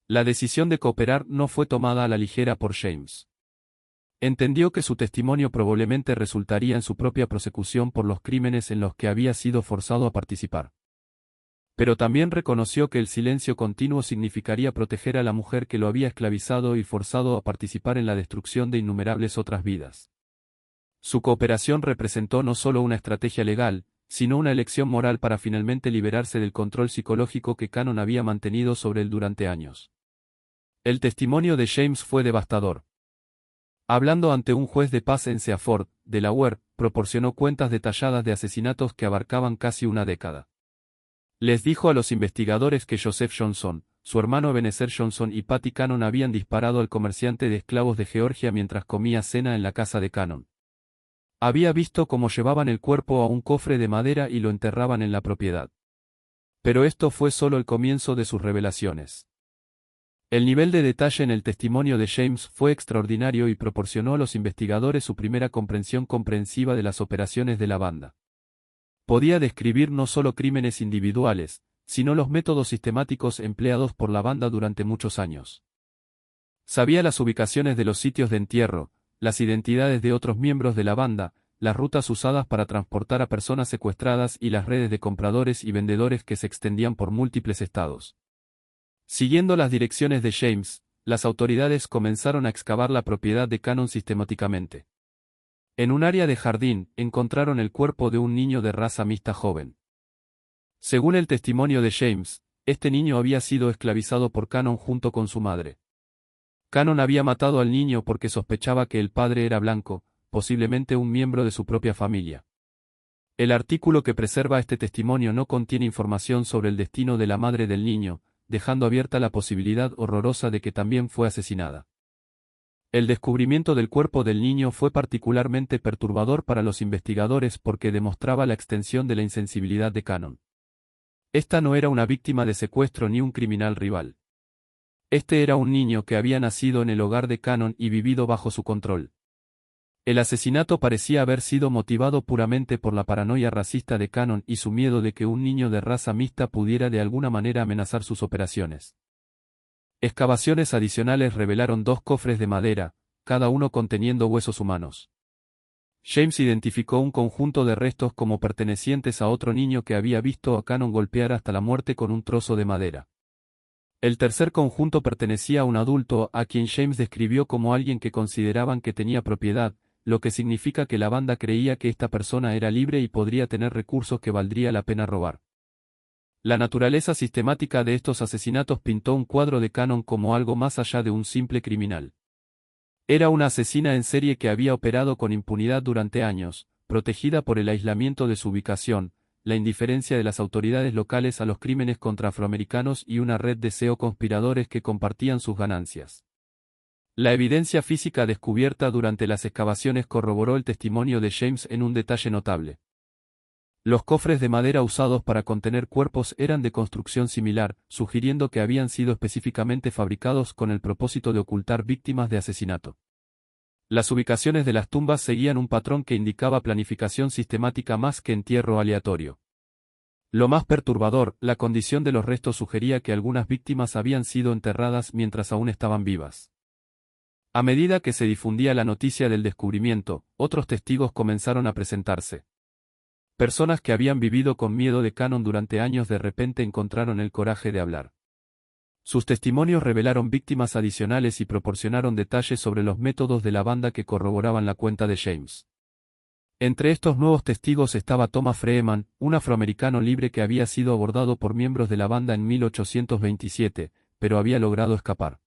La decisión de cooperar no fue tomada a la ligera por James. Entendió que su testimonio probablemente resultaría en su propia prosecución por los crímenes en los que había sido forzado a participar. Pero también reconoció que el silencio continuo significaría proteger a la mujer que lo había esclavizado y forzado a participar en la destrucción de innumerables otras vidas. Su cooperación representó no solo una estrategia legal, sino una elección moral para finalmente liberarse del control psicológico que Cannon había mantenido sobre él durante años. El testimonio de James fue devastador. Hablando ante un juez de paz en Seaford, Delaware, proporcionó cuentas detalladas de asesinatos que abarcaban casi una década. Les dijo a los investigadores que Joseph Johnson, su hermano Ebenezer Johnson y Patty Cannon habían disparado al comerciante de esclavos de Georgia mientras comía cena en la casa de Cannon. Había visto cómo llevaban el cuerpo a un cofre de madera y lo enterraban en la propiedad. Pero esto fue solo el comienzo de sus revelaciones. El nivel de detalle en el testimonio de James fue extraordinario y proporcionó a los investigadores su primera comprensión comprensiva de las operaciones de la banda. Podía describir no solo crímenes individuales, sino los métodos sistemáticos empleados por la banda durante muchos años. Sabía las ubicaciones de los sitios de entierro, las identidades de otros miembros de la banda, las rutas usadas para transportar a personas secuestradas y las redes de compradores y vendedores que se extendían por múltiples estados. Siguiendo las direcciones de James, las autoridades comenzaron a excavar la propiedad de Cannon sistemáticamente. En un área de jardín, encontraron el cuerpo de un niño de raza mixta joven. Según el testimonio de James, este niño había sido esclavizado por Cannon junto con su madre. Cannon había matado al niño porque sospechaba que el padre era blanco, posiblemente un miembro de su propia familia. El artículo que preserva este testimonio no contiene información sobre el destino de la madre del niño, dejando abierta la posibilidad horrorosa de que también fue asesinada. El descubrimiento del cuerpo del niño fue particularmente perturbador para los investigadores porque demostraba la extensión de la insensibilidad de Cannon. Esta no era una víctima de secuestro ni un criminal rival. Este era un niño que había nacido en el hogar de Cannon y vivido bajo su control. El asesinato parecía haber sido motivado puramente por la paranoia racista de Cannon y su miedo de que un niño de raza mixta pudiera de alguna manera amenazar sus operaciones. Excavaciones adicionales revelaron 2 cofres de madera, cada uno conteniendo huesos humanos. James identificó un conjunto de restos como pertenecientes a otro niño que había visto a Cannon golpear hasta la muerte con un trozo de madera. El tercer conjunto pertenecía a un adulto a quien James describió como alguien que consideraban que tenía propiedad, lo que significa que la banda creía que esta persona era libre y podría tener recursos que valdría la pena robar. La naturaleza sistemática de estos asesinatos pintó un cuadro de Cannon como algo más allá de un simple criminal. Era una asesina en serie que había operado con impunidad durante años, protegida por el aislamiento de su ubicación, la indiferencia de las autoridades locales a los crímenes contra afroamericanos y una red de conspiradores que compartían sus ganancias. La evidencia física descubierta durante las excavaciones corroboró el testimonio de James en un detalle notable. Los cofres de madera usados para contener cuerpos eran de construcción similar, sugiriendo que habían sido específicamente fabricados con el propósito de ocultar víctimas de asesinato. Las ubicaciones de las tumbas seguían un patrón que indicaba planificación sistemática más que entierro aleatorio. Lo más perturbador, la condición de los restos sugería que algunas víctimas habían sido enterradas mientras aún estaban vivas. A medida que se difundía la noticia del descubrimiento, otros testigos comenzaron a presentarse. Personas que habían vivido con miedo de Cannon durante años de repente encontraron el coraje de hablar. Sus testimonios revelaron víctimas adicionales y proporcionaron detalles sobre los métodos de la banda que corroboraban la cuenta de James. Entre estos nuevos testigos estaba Thomas Freeman, un afroamericano libre que había sido abordado por miembros de la banda en 1827, pero había logrado escapar.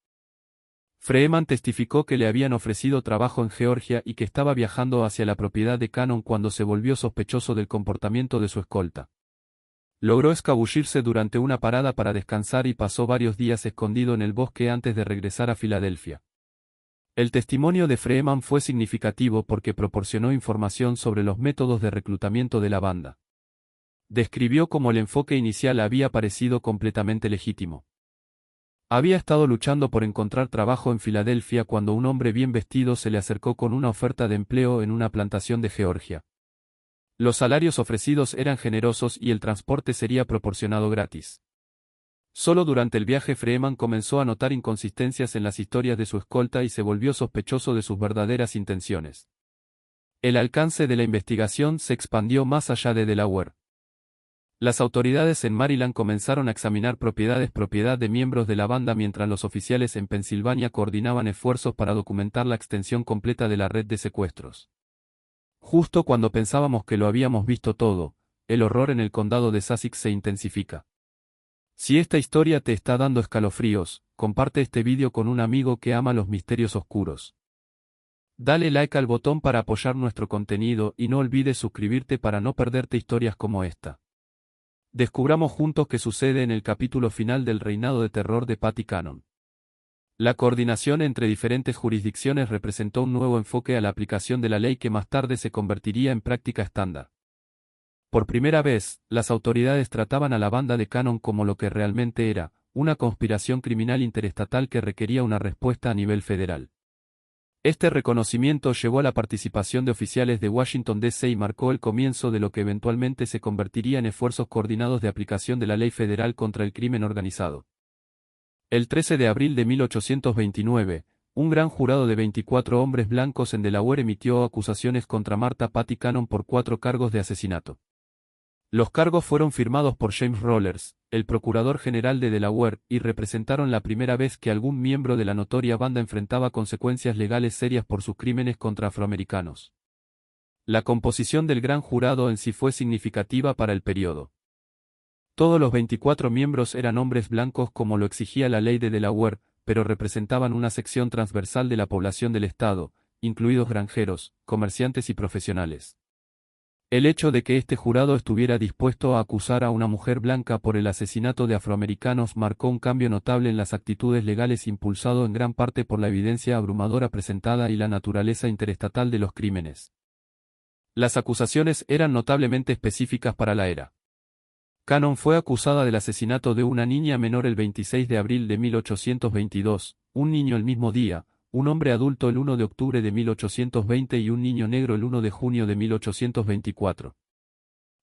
Freeman testificó que le habían ofrecido trabajo en Georgia y que estaba viajando hacia la propiedad de Cannon cuando se volvió sospechoso del comportamiento de su escolta. Logró escabullirse durante una parada para descansar y pasó varios días escondido en el bosque antes de regresar a Filadelfia. El testimonio de Freeman fue significativo porque proporcionó información sobre los métodos de reclutamiento de la banda. Describió cómo el enfoque inicial había parecido completamente legítimo. Había estado luchando por encontrar trabajo en Filadelfia cuando un hombre bien vestido se le acercó con una oferta de empleo en una plantación de Georgia. Los salarios ofrecidos eran generosos y el transporte sería proporcionado gratis. Solo durante el viaje Freeman comenzó a notar inconsistencias en las historias de su escolta y se volvió sospechoso de sus verdaderas intenciones. El alcance de la investigación se expandió más allá de Delaware. Las autoridades en Maryland comenzaron a examinar propiedad de miembros de la banda mientras los oficiales en Pensilvania coordinaban esfuerzos para documentar la extensión completa de la red de secuestros. Justo cuando pensábamos que lo habíamos visto todo, el horror en el condado de Sussex se intensifica. Si esta historia te está dando escalofríos, comparte este vídeo con un amigo que ama los misterios oscuros. Dale like al botón para apoyar nuestro contenido y no olvides suscribirte para no perderte historias como esta. Descubramos juntos qué sucede en el capítulo final del reinado de terror de Patty Cannon. La coordinación entre diferentes jurisdicciones representó un nuevo enfoque a la aplicación de la ley que más tarde se convertiría en práctica estándar. Por primera vez, las autoridades trataban a la banda de Cannon como lo que realmente era, una conspiración criminal interestatal que requería una respuesta a nivel federal. Este reconocimiento llevó a la participación de oficiales de Washington D.C. y marcó el comienzo de lo que eventualmente se convertiría en esfuerzos coordinados de aplicación de la ley federal contra el crimen organizado. El 13 de abril de 1829, un gran jurado de 24 hombres blancos en Delaware emitió acusaciones contra Martha Patty Cannon por 4 cargos de asesinato. Los cargos fueron firmados por James Rollers, el procurador general de Delaware, y representaron la primera vez que algún miembro de la notoria banda enfrentaba consecuencias legales serias por sus crímenes contra afroamericanos. La composición del gran jurado en sí fue significativa para el periodo. Todos los 24 miembros eran hombres blancos como lo exigía la ley de Delaware, pero representaban una sección transversal de la población del estado, incluidos granjeros, comerciantes y profesionales. El hecho de que este jurado estuviera dispuesto a acusar a una mujer blanca por el asesinato de afroamericanos marcó un cambio notable en las actitudes legales impulsado en gran parte por la evidencia abrumadora presentada y la naturaleza interestatal de los crímenes. Las acusaciones eran notablemente específicas para la era. Cannon fue acusada del asesinato de una niña menor el 26 de abril de 1822, un niño el mismo día, un hombre adulto el 1 de octubre de 1820 y un niño negro el 1 de junio de 1824.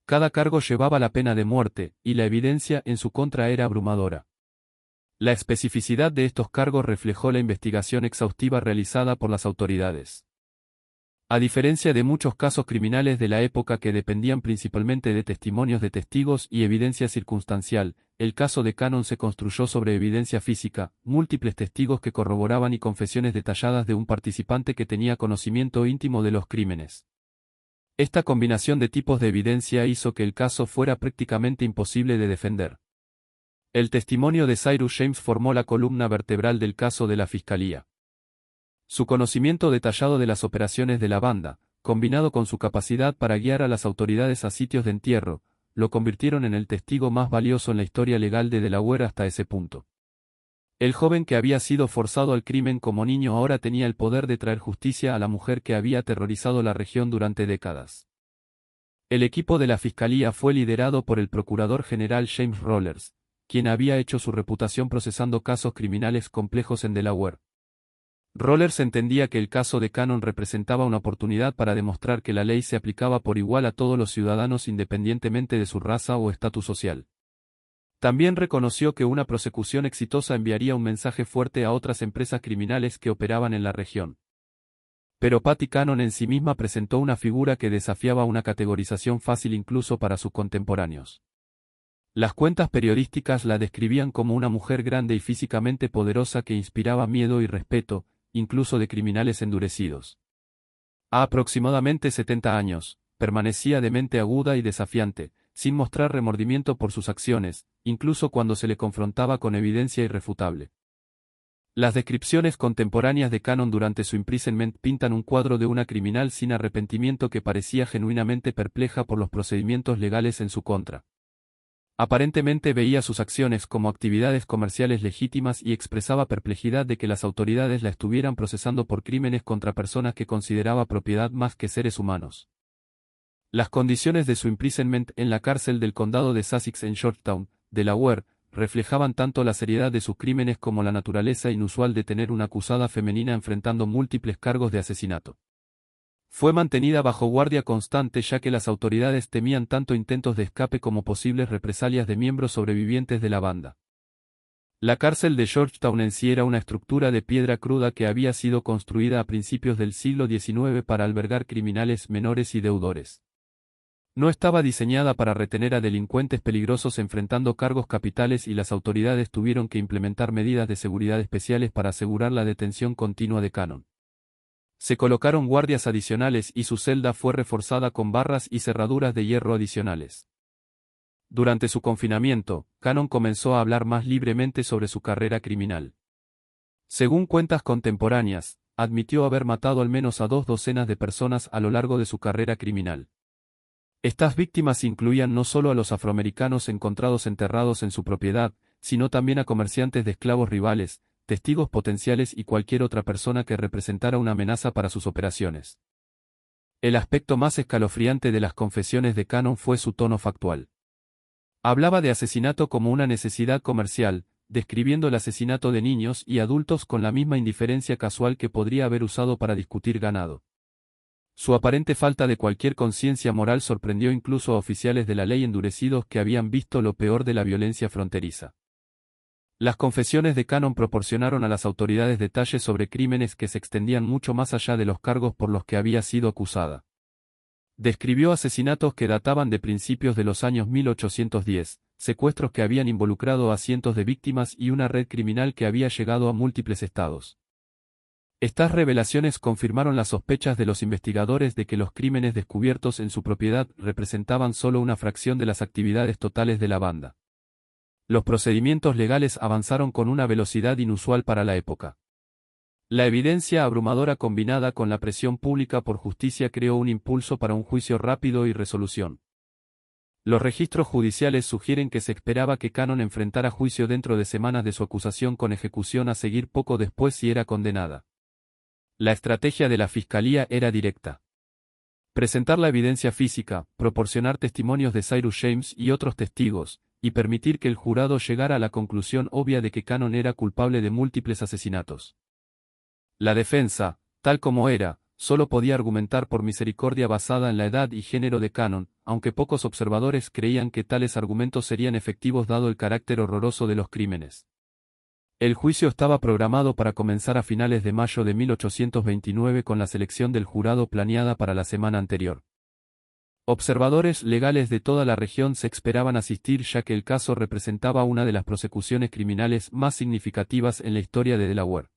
Cada cargo llevaba la pena de muerte, y la evidencia en su contra era abrumadora. La especificidad de estos cargos reflejó la investigación exhaustiva realizada por las autoridades. A diferencia de muchos casos criminales de la época que dependían principalmente de testimonios de testigos y evidencia circunstancial, el caso de Cannon se construyó sobre evidencia física, múltiples testigos que corroboraban y confesiones detalladas de un participante que tenía conocimiento íntimo de los crímenes. Esta combinación de tipos de evidencia hizo que el caso fuera prácticamente imposible de defender. El testimonio de Cyrus James formó la columna vertebral del caso de la Fiscalía. Su conocimiento detallado de las operaciones de la banda, combinado con su capacidad para guiar a las autoridades a sitios de entierro, lo convirtieron en el testigo más valioso en la historia legal de Delaware hasta ese punto. El joven que había sido forzado al crimen como niño ahora tenía el poder de traer justicia a la mujer que había aterrorizado la región durante décadas. El equipo de la fiscalía fue liderado por el procurador general James Rollers, quien había hecho su reputación procesando casos criminales complejos en Delaware. Rollers entendía que el caso de Cannon representaba una oportunidad para demostrar que la ley se aplicaba por igual a todos los ciudadanos independientemente de su raza o estatus social. También reconoció que una prosecución exitosa enviaría un mensaje fuerte a otras empresas criminales que operaban en la región. Pero Patty Cannon en sí misma presentó una figura que desafiaba una categorización fácil incluso para sus contemporáneos. Las cuentas periodísticas la describían como una mujer grande y físicamente poderosa que inspiraba miedo y respeto, incluso de criminales endurecidos. A aproximadamente 70 años, permanecía de mente aguda y desafiante, sin mostrar remordimiento por sus acciones, incluso cuando se le confrontaba con evidencia irrefutable. Las descripciones contemporáneas de Cannon durante su imprisonment pintan un cuadro de una criminal sin arrepentimiento que parecía genuinamente perpleja por los procedimientos legales en su contra. Aparentemente veía sus acciones como actividades comerciales legítimas y expresaba perplejidad de que las autoridades la estuvieran procesando por crímenes contra personas que consideraba propiedad más que seres humanos. Las condiciones de su imprisonment en la cárcel del condado de Sussex en Georgetown, Delaware, reflejaban tanto la seriedad de sus crímenes como la naturaleza inusual de tener una acusada femenina enfrentando múltiples cargos de asesinato. Fue mantenida bajo guardia constante ya que las autoridades temían tanto intentos de escape como posibles represalias de miembros sobrevivientes de la banda. La cárcel de Georgetown en sí era una estructura de piedra cruda que había sido construida a principios del siglo XIX para albergar criminales menores y deudores. No estaba diseñada para retener a delincuentes peligrosos enfrentando cargos capitales y las autoridades tuvieron que implementar medidas de seguridad especiales para asegurar la detención continua de Cannon. Se colocaron guardias adicionales y su celda fue reforzada con barras y cerraduras de hierro adicionales. Durante su confinamiento, Cannon comenzó a hablar más libremente sobre su carrera criminal. Según cuentas contemporáneas, admitió haber matado al menos a 2 docenas de personas a lo largo de su carrera criminal. Estas víctimas incluían no solo a los afroamericanos encontrados enterrados en su propiedad, sino también a comerciantes de esclavos rivales, testigos potenciales y cualquier otra persona que representara una amenaza para sus operaciones. El aspecto más escalofriante de las confesiones de Cannon fue su tono factual. Hablaba de asesinato como una necesidad comercial, describiendo el asesinato de niños y adultos con la misma indiferencia casual que podría haber usado para discutir ganado. Su aparente falta de cualquier conciencia moral sorprendió incluso a oficiales de la ley endurecidos que habían visto lo peor de la violencia fronteriza. Las confesiones de Cannon proporcionaron a las autoridades detalles sobre crímenes que se extendían mucho más allá de los cargos por los que había sido acusada. Describió asesinatos que databan de principios de los años 1810, secuestros que habían involucrado a cientos de víctimas y una red criminal que había llegado a múltiples estados. Estas revelaciones confirmaron las sospechas de los investigadores de que los crímenes descubiertos en su propiedad representaban solo una fracción de las actividades totales de la banda. Los procedimientos legales avanzaron con una velocidad inusual para la época. La evidencia abrumadora combinada con la presión pública por justicia creó un impulso para un juicio rápido y resolución. Los registros judiciales sugieren que se esperaba que Cannon enfrentara juicio dentro de semanas de su acusación con ejecución a seguir poco después si era condenada. La estrategia de la fiscalía era directa. Presentar la evidencia física, proporcionar testimonios de Cyrus James y otros testigos, y permitir que el jurado llegara a la conclusión obvia de que Cannon era culpable de múltiples asesinatos. La defensa, tal como era, solo podía argumentar por misericordia basada en la edad y género de Cannon, aunque pocos observadores creían que tales argumentos serían efectivos dado el carácter horroroso de los crímenes. El juicio estaba programado para comenzar a finales de mayo de 1829 con la selección del jurado planeada para la semana anterior. Observadores legales de toda la región se esperaban asistir ya que el caso representaba una de las prosecuciones criminales más significativas en la historia de Delaware.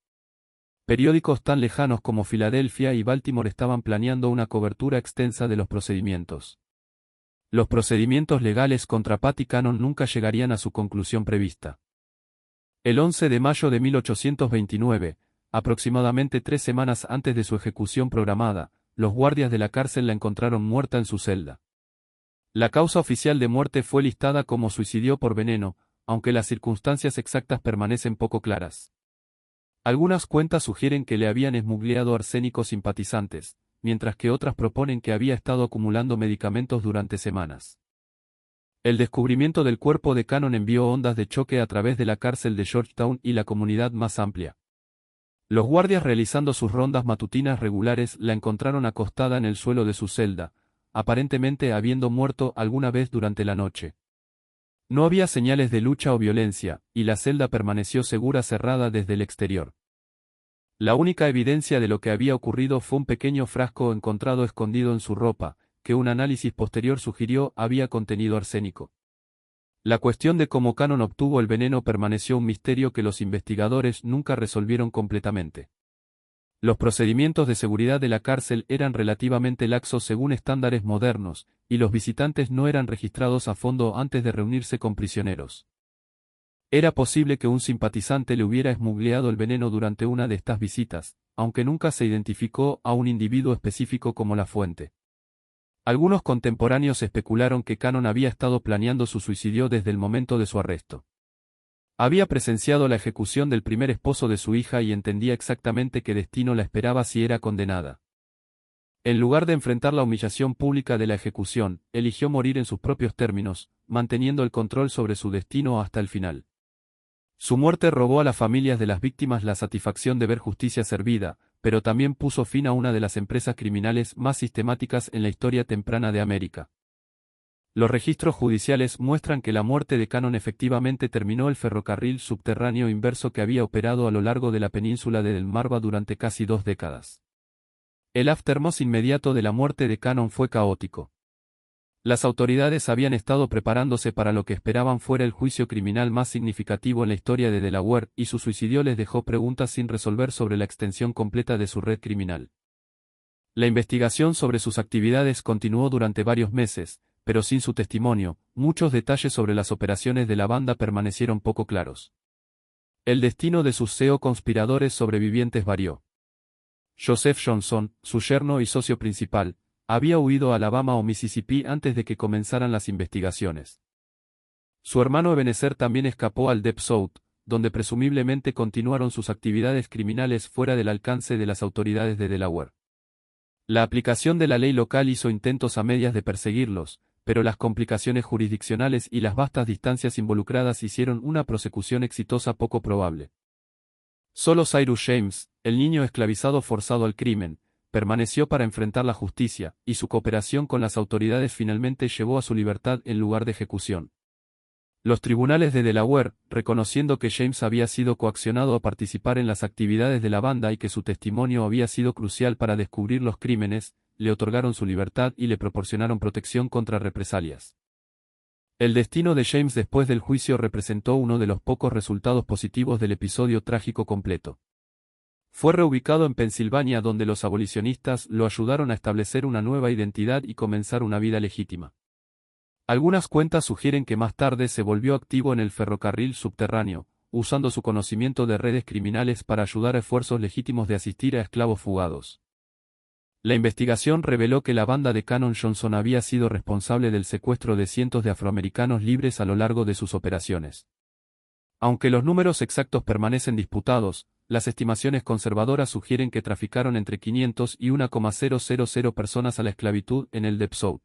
Periódicos tan lejanos como Filadelfia y Baltimore estaban planeando una cobertura extensa de los procedimientos. Los procedimientos legales contra Patty Cannon nunca llegarían a su conclusión prevista. El 11 de mayo de 1829, aproximadamente 3 semanas antes de su ejecución programada, los guardias de la cárcel la encontraron muerta en su celda. La causa oficial de muerte fue listada como suicidio por veneno, aunque las circunstancias exactas permanecen poco claras. Algunas cuentas sugieren que le habían esmugleado arsénico simpatizantes, mientras que otras proponen que había estado acumulando medicamentos durante semanas. El descubrimiento del cuerpo de Cannon envió ondas de choque a través de la cárcel de Georgetown y la comunidad más amplia. Los guardias realizando sus rondas matutinas regulares la encontraron acostada en el suelo de su celda, aparentemente habiendo muerto alguna vez durante la noche. No había señales de lucha o violencia, y la celda permaneció segura cerrada desde el exterior. La única evidencia de lo que había ocurrido fue un pequeño frasco encontrado escondido en su ropa, que un análisis posterior sugirió había contenido arsénico. La cuestión de cómo Cannon obtuvo el veneno permaneció un misterio que los investigadores nunca resolvieron completamente. Los procedimientos de seguridad de la cárcel eran relativamente laxos según estándares modernos, y los visitantes no eran registrados a fondo antes de reunirse con prisioneros. Era posible que un simpatizante le hubiera esmugleado el veneno durante una de estas visitas, aunque nunca se identificó a un individuo específico como la fuente. Algunos contemporáneos especularon que Cannon había estado planeando su suicidio desde el momento de su arresto. Había presenciado la ejecución del primer esposo de su hija y entendía exactamente qué destino la esperaba si era condenada. En lugar de enfrentar la humillación pública de la ejecución, eligió morir en sus propios términos, manteniendo el control sobre su destino hasta el final. Su muerte robó a las familias de las víctimas la satisfacción de ver justicia servida, pero también puso fin a una de las empresas criminales más sistemáticas en la historia temprana de América. Los registros judiciales muestran que la muerte de Cannon efectivamente terminó el ferrocarril subterráneo inverso que había operado a lo largo de la península de Delmarva durante casi 2 décadas. El aftermath inmediato de la muerte de Cannon fue caótico. Las autoridades habían estado preparándose para lo que esperaban fuera el juicio criminal más significativo en la historia de Delaware, y su suicidio les dejó preguntas sin resolver sobre la extensión completa de su red criminal. La investigación sobre sus actividades continuó durante varios meses, pero sin su testimonio, muchos detalles sobre las operaciones de la banda permanecieron poco claros. El destino de sus conspiradores sobrevivientes varió. Joseph Johnson, su yerno y socio principal, había huido a Alabama o Mississippi antes de que comenzaran las investigaciones. Su hermano Ebenezer también escapó al Deep South, donde presumiblemente continuaron sus actividades criminales fuera del alcance de las autoridades de Delaware. La aplicación de la ley local hizo intentos a medias de perseguirlos, pero las complicaciones jurisdiccionales y las vastas distancias involucradas hicieron una prosecución exitosa poco probable. Solo Cyrus James, el niño esclavizado forzado al crimen, permaneció para enfrentar la justicia, y su cooperación con las autoridades finalmente llevó a su libertad en lugar de ejecución. Los tribunales de Delaware, reconociendo que James había sido coaccionado a participar en las actividades de la banda y que su testimonio había sido crucial para descubrir los crímenes, le otorgaron su libertad y le proporcionaron protección contra represalias. El destino de James después del juicio representó uno de los pocos resultados positivos del episodio trágico completo. Fue reubicado en Pensilvania, donde los abolicionistas lo ayudaron a establecer una nueva identidad y comenzar una vida legítima. Algunas cuentas sugieren que más tarde se volvió activo en el ferrocarril subterráneo, usando su conocimiento de redes criminales para ayudar a esfuerzos legítimos de asistir a esclavos fugados. La investigación reveló que la banda de Cannon Johnson había sido responsable del secuestro de cientos de afroamericanos libres a lo largo de sus operaciones. Aunque los números exactos permanecen disputados, las estimaciones conservadoras sugieren que traficaron entre 500 y 1,000 personas a la esclavitud en el Deep South.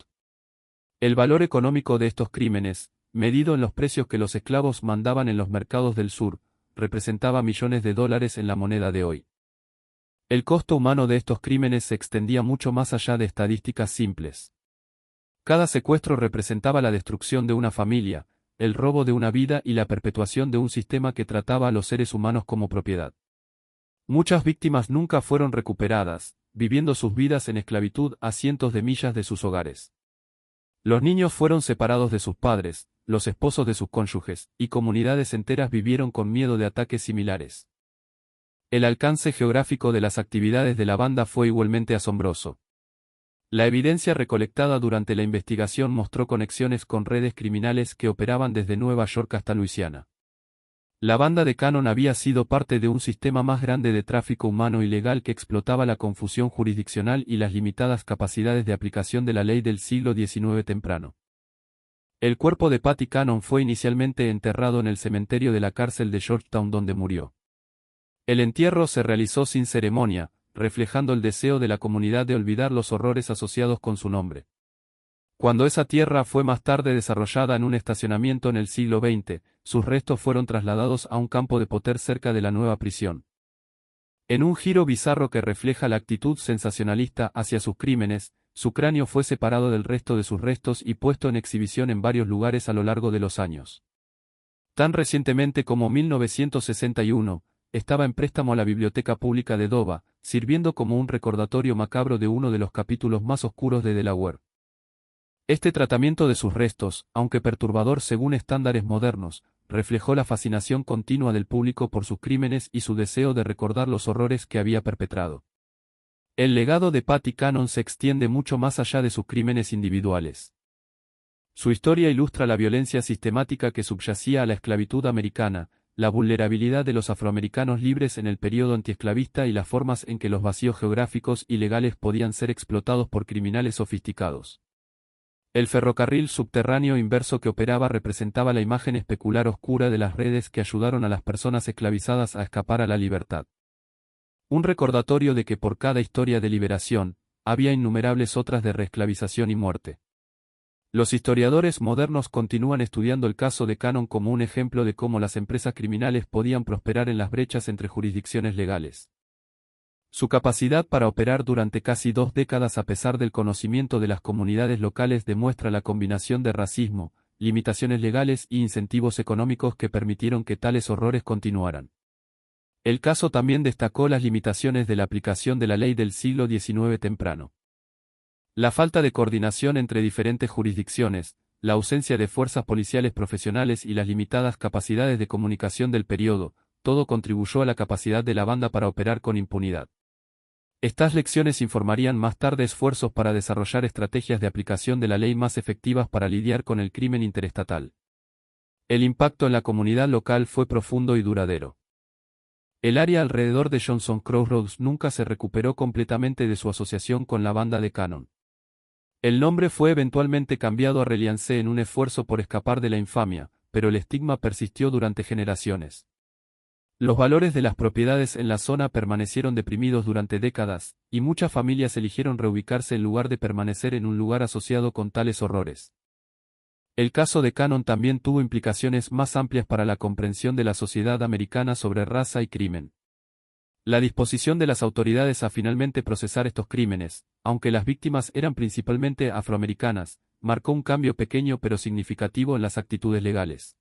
El valor económico de estos crímenes, medido en los precios que los esclavos mandaban en los mercados del sur, representaba millones de dólares en la moneda de hoy. El costo humano de estos crímenes se extendía mucho más allá de estadísticas simples. Cada secuestro representaba la destrucción de una familia, el robo de una vida y la perpetuación de un sistema que trataba a los seres humanos como propiedad. Muchas víctimas nunca fueron recuperadas, viviendo sus vidas en esclavitud a cientos de millas de sus hogares. Los niños fueron separados de sus padres, los esposos de sus cónyuges, y comunidades enteras vivieron con miedo de ataques similares. El alcance geográfico de las actividades de la banda fue igualmente asombroso. La evidencia recolectada durante la investigación mostró conexiones con redes criminales que operaban desde Nueva York hasta Luisiana. La banda de Cannon había sido parte de un sistema más grande de tráfico humano ilegal que explotaba la confusión jurisdiccional y las limitadas capacidades de aplicación de la ley del siglo XIX temprano. El cuerpo de Patty Cannon fue inicialmente enterrado en el cementerio de la cárcel de Georgetown donde murió. El entierro se realizó sin ceremonia, reflejando el deseo de la comunidad de olvidar los horrores asociados con su nombre. Cuando esa tierra fue más tarde desarrollada en un estacionamiento en el siglo XX, sus restos fueron trasladados a un campo de Potter cerca de la nueva prisión. En un giro bizarro que refleja la actitud sensacionalista hacia sus crímenes, su cráneo fue separado del resto de sus restos y puesto en exhibición en varios lugares a lo largo de los años. Tan recientemente como 1961, estaba en préstamo a la Biblioteca Pública de Dover, sirviendo como un recordatorio macabro de uno de los capítulos más oscuros de Delaware. Este tratamiento de sus restos, aunque perturbador según estándares modernos, reflejó la fascinación continua del público por sus crímenes y su deseo de recordar los horrores que había perpetrado. El legado de Patty Cannon se extiende mucho más allá de sus crímenes individuales. Su historia ilustra la violencia sistemática que subyacía a la esclavitud americana, la vulnerabilidad de los afroamericanos libres en el período antiesclavista y las formas en que los vacíos geográficos y legales podían ser explotados por criminales sofisticados. El ferrocarril subterráneo inverso que operaba representaba la imagen especular oscura de las redes que ayudaron a las personas esclavizadas a escapar a la libertad. Un recordatorio de que por cada historia de liberación, había innumerables otras de reesclavización y muerte. Los historiadores modernos continúan estudiando el caso de Cannon como un ejemplo de cómo las empresas criminales podían prosperar en las brechas entre jurisdicciones legales. Su capacidad para operar durante casi 2 décadas a pesar del conocimiento de las comunidades locales demuestra la combinación de racismo, limitaciones legales y incentivos económicos que permitieron que tales horrores continuaran. El caso también destacó las limitaciones de la aplicación de la ley del siglo XIX temprano. La falta de coordinación entre diferentes jurisdicciones, la ausencia de fuerzas policiales profesionales y las limitadas capacidades de comunicación del periodo, todo contribuyó a la capacidad de la banda para operar con impunidad. Estas lecciones informarían más tarde esfuerzos para desarrollar estrategias de aplicación de la ley más efectivas para lidiar con el crimen interestatal. El impacto en la comunidad local fue profundo y duradero. El área alrededor de Johnson Crossroads nunca se recuperó completamente de su asociación con la banda de Cannon. El nombre fue eventualmente cambiado a Reliance en un esfuerzo por escapar de la infamia, pero el estigma persistió durante generaciones. Los valores de las propiedades en la zona permanecieron deprimidos durante décadas, y muchas familias eligieron reubicarse en lugar de permanecer en un lugar asociado con tales horrores. El caso de Cannon también tuvo implicaciones más amplias para la comprensión de la sociedad americana sobre raza y crimen. La disposición de las autoridades a finalmente procesar estos crímenes, aunque las víctimas eran principalmente afroamericanas, marcó un cambio pequeño pero significativo en las actitudes legales.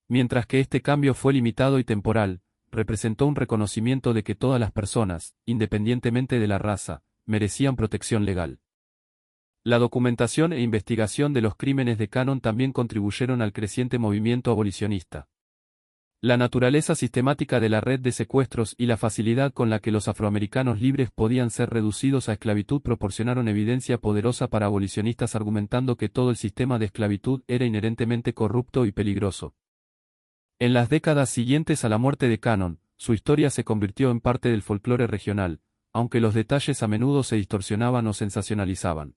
Mientras que este cambio fue limitado y temporal, representó un reconocimiento de que todas las personas, independientemente de la raza, merecían protección legal. La documentación e investigación de los crímenes de Cannon también contribuyeron al creciente movimiento abolicionista. La naturaleza sistemática de la red de secuestros y la facilidad con la que los afroamericanos libres podían ser reducidos a esclavitud proporcionaron evidencia poderosa para abolicionistas argumentando que todo el sistema de esclavitud era inherentemente corrupto y peligroso. En las décadas siguientes a la muerte de Cannon, su historia se convirtió en parte del folclore regional, aunque los detalles a menudo se distorsionaban o sensacionalizaban.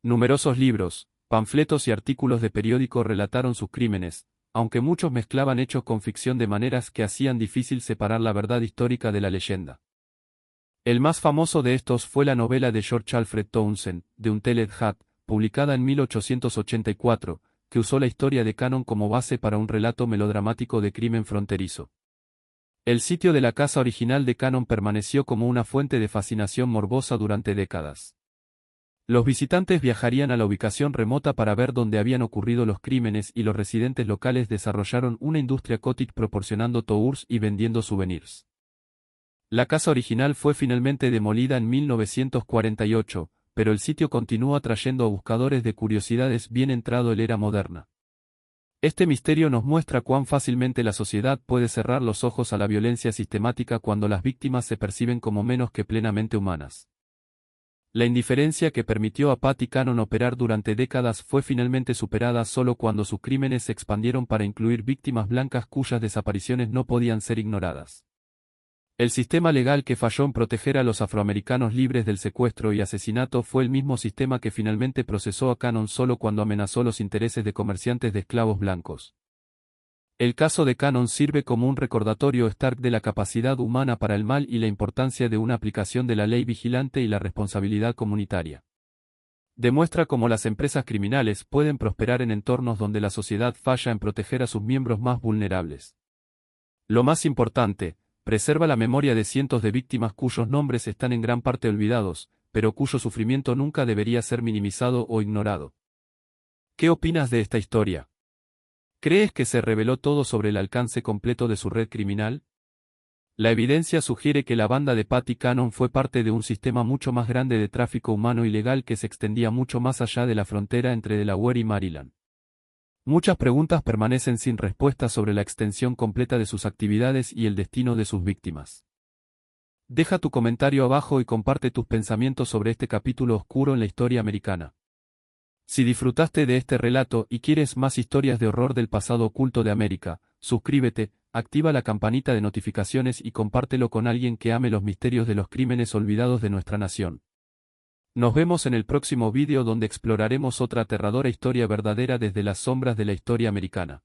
Numerosos libros, panfletos y artículos de periódico relataron sus crímenes, aunque muchos mezclaban hechos con ficción de maneras que hacían difícil separar la verdad histórica de la leyenda. El más famoso de estos fue la novela de George Alfred Townsend, The Untold Hat, publicada en 1884, que usó la historia de Cannon como base para un relato melodramático de crimen fronterizo. El sitio de la casa original de Cannon permaneció como una fuente de fascinación morbosa durante décadas. Los visitantes viajarían a la ubicación remota para ver dónde habían ocurrido los crímenes y los residentes locales desarrollaron una industria cottage proporcionando tours y vendiendo souvenirs. La casa original fue finalmente demolida en 1948, pero el sitio continuó atrayendo a buscadores de curiosidades bien entrado el era moderna. Este misterio nos muestra cuán fácilmente la sociedad puede cerrar los ojos a la violencia sistemática cuando las víctimas se perciben como menos que plenamente humanas. La indiferencia que permitió a Patty Cannon operar durante décadas fue finalmente superada solo cuando sus crímenes se expandieron para incluir víctimas blancas cuyas desapariciones no podían ser ignoradas. El sistema legal que falló en proteger a los afroamericanos libres del secuestro y asesinato fue el mismo sistema que finalmente procesó a Cannon solo cuando amenazó los intereses de comerciantes de esclavos blancos. El caso de Cannon sirve como un recordatorio stark de la capacidad humana para el mal y la importancia de una aplicación de la ley vigilante y la responsabilidad comunitaria. Demuestra cómo las empresas criminales pueden prosperar en entornos donde la sociedad falla en proteger a sus miembros más vulnerables. Lo más importante, preserva la memoria de cientos de víctimas cuyos nombres están en gran parte olvidados, pero cuyo sufrimiento nunca debería ser minimizado o ignorado. ¿Qué opinas de esta historia? ¿Crees que se reveló todo sobre el alcance completo de su red criminal? La evidencia sugiere que la banda de Patty Cannon fue parte de un sistema mucho más grande de tráfico humano ilegal que se extendía mucho más allá de la frontera entre Delaware y Maryland. Muchas preguntas permanecen sin respuesta sobre la extensión completa de sus actividades y el destino de sus víctimas. Deja tu comentario abajo y comparte tus pensamientos sobre este capítulo oscuro en la historia americana. Si disfrutaste de este relato y quieres más historias de horror del pasado oculto de América, suscríbete, activa la campanita de notificaciones y compártelo con alguien que ame los misterios de los crímenes olvidados de nuestra nación. Nos vemos en el próximo vídeo donde exploraremos otra aterradora historia verdadera desde las sombras de la historia americana.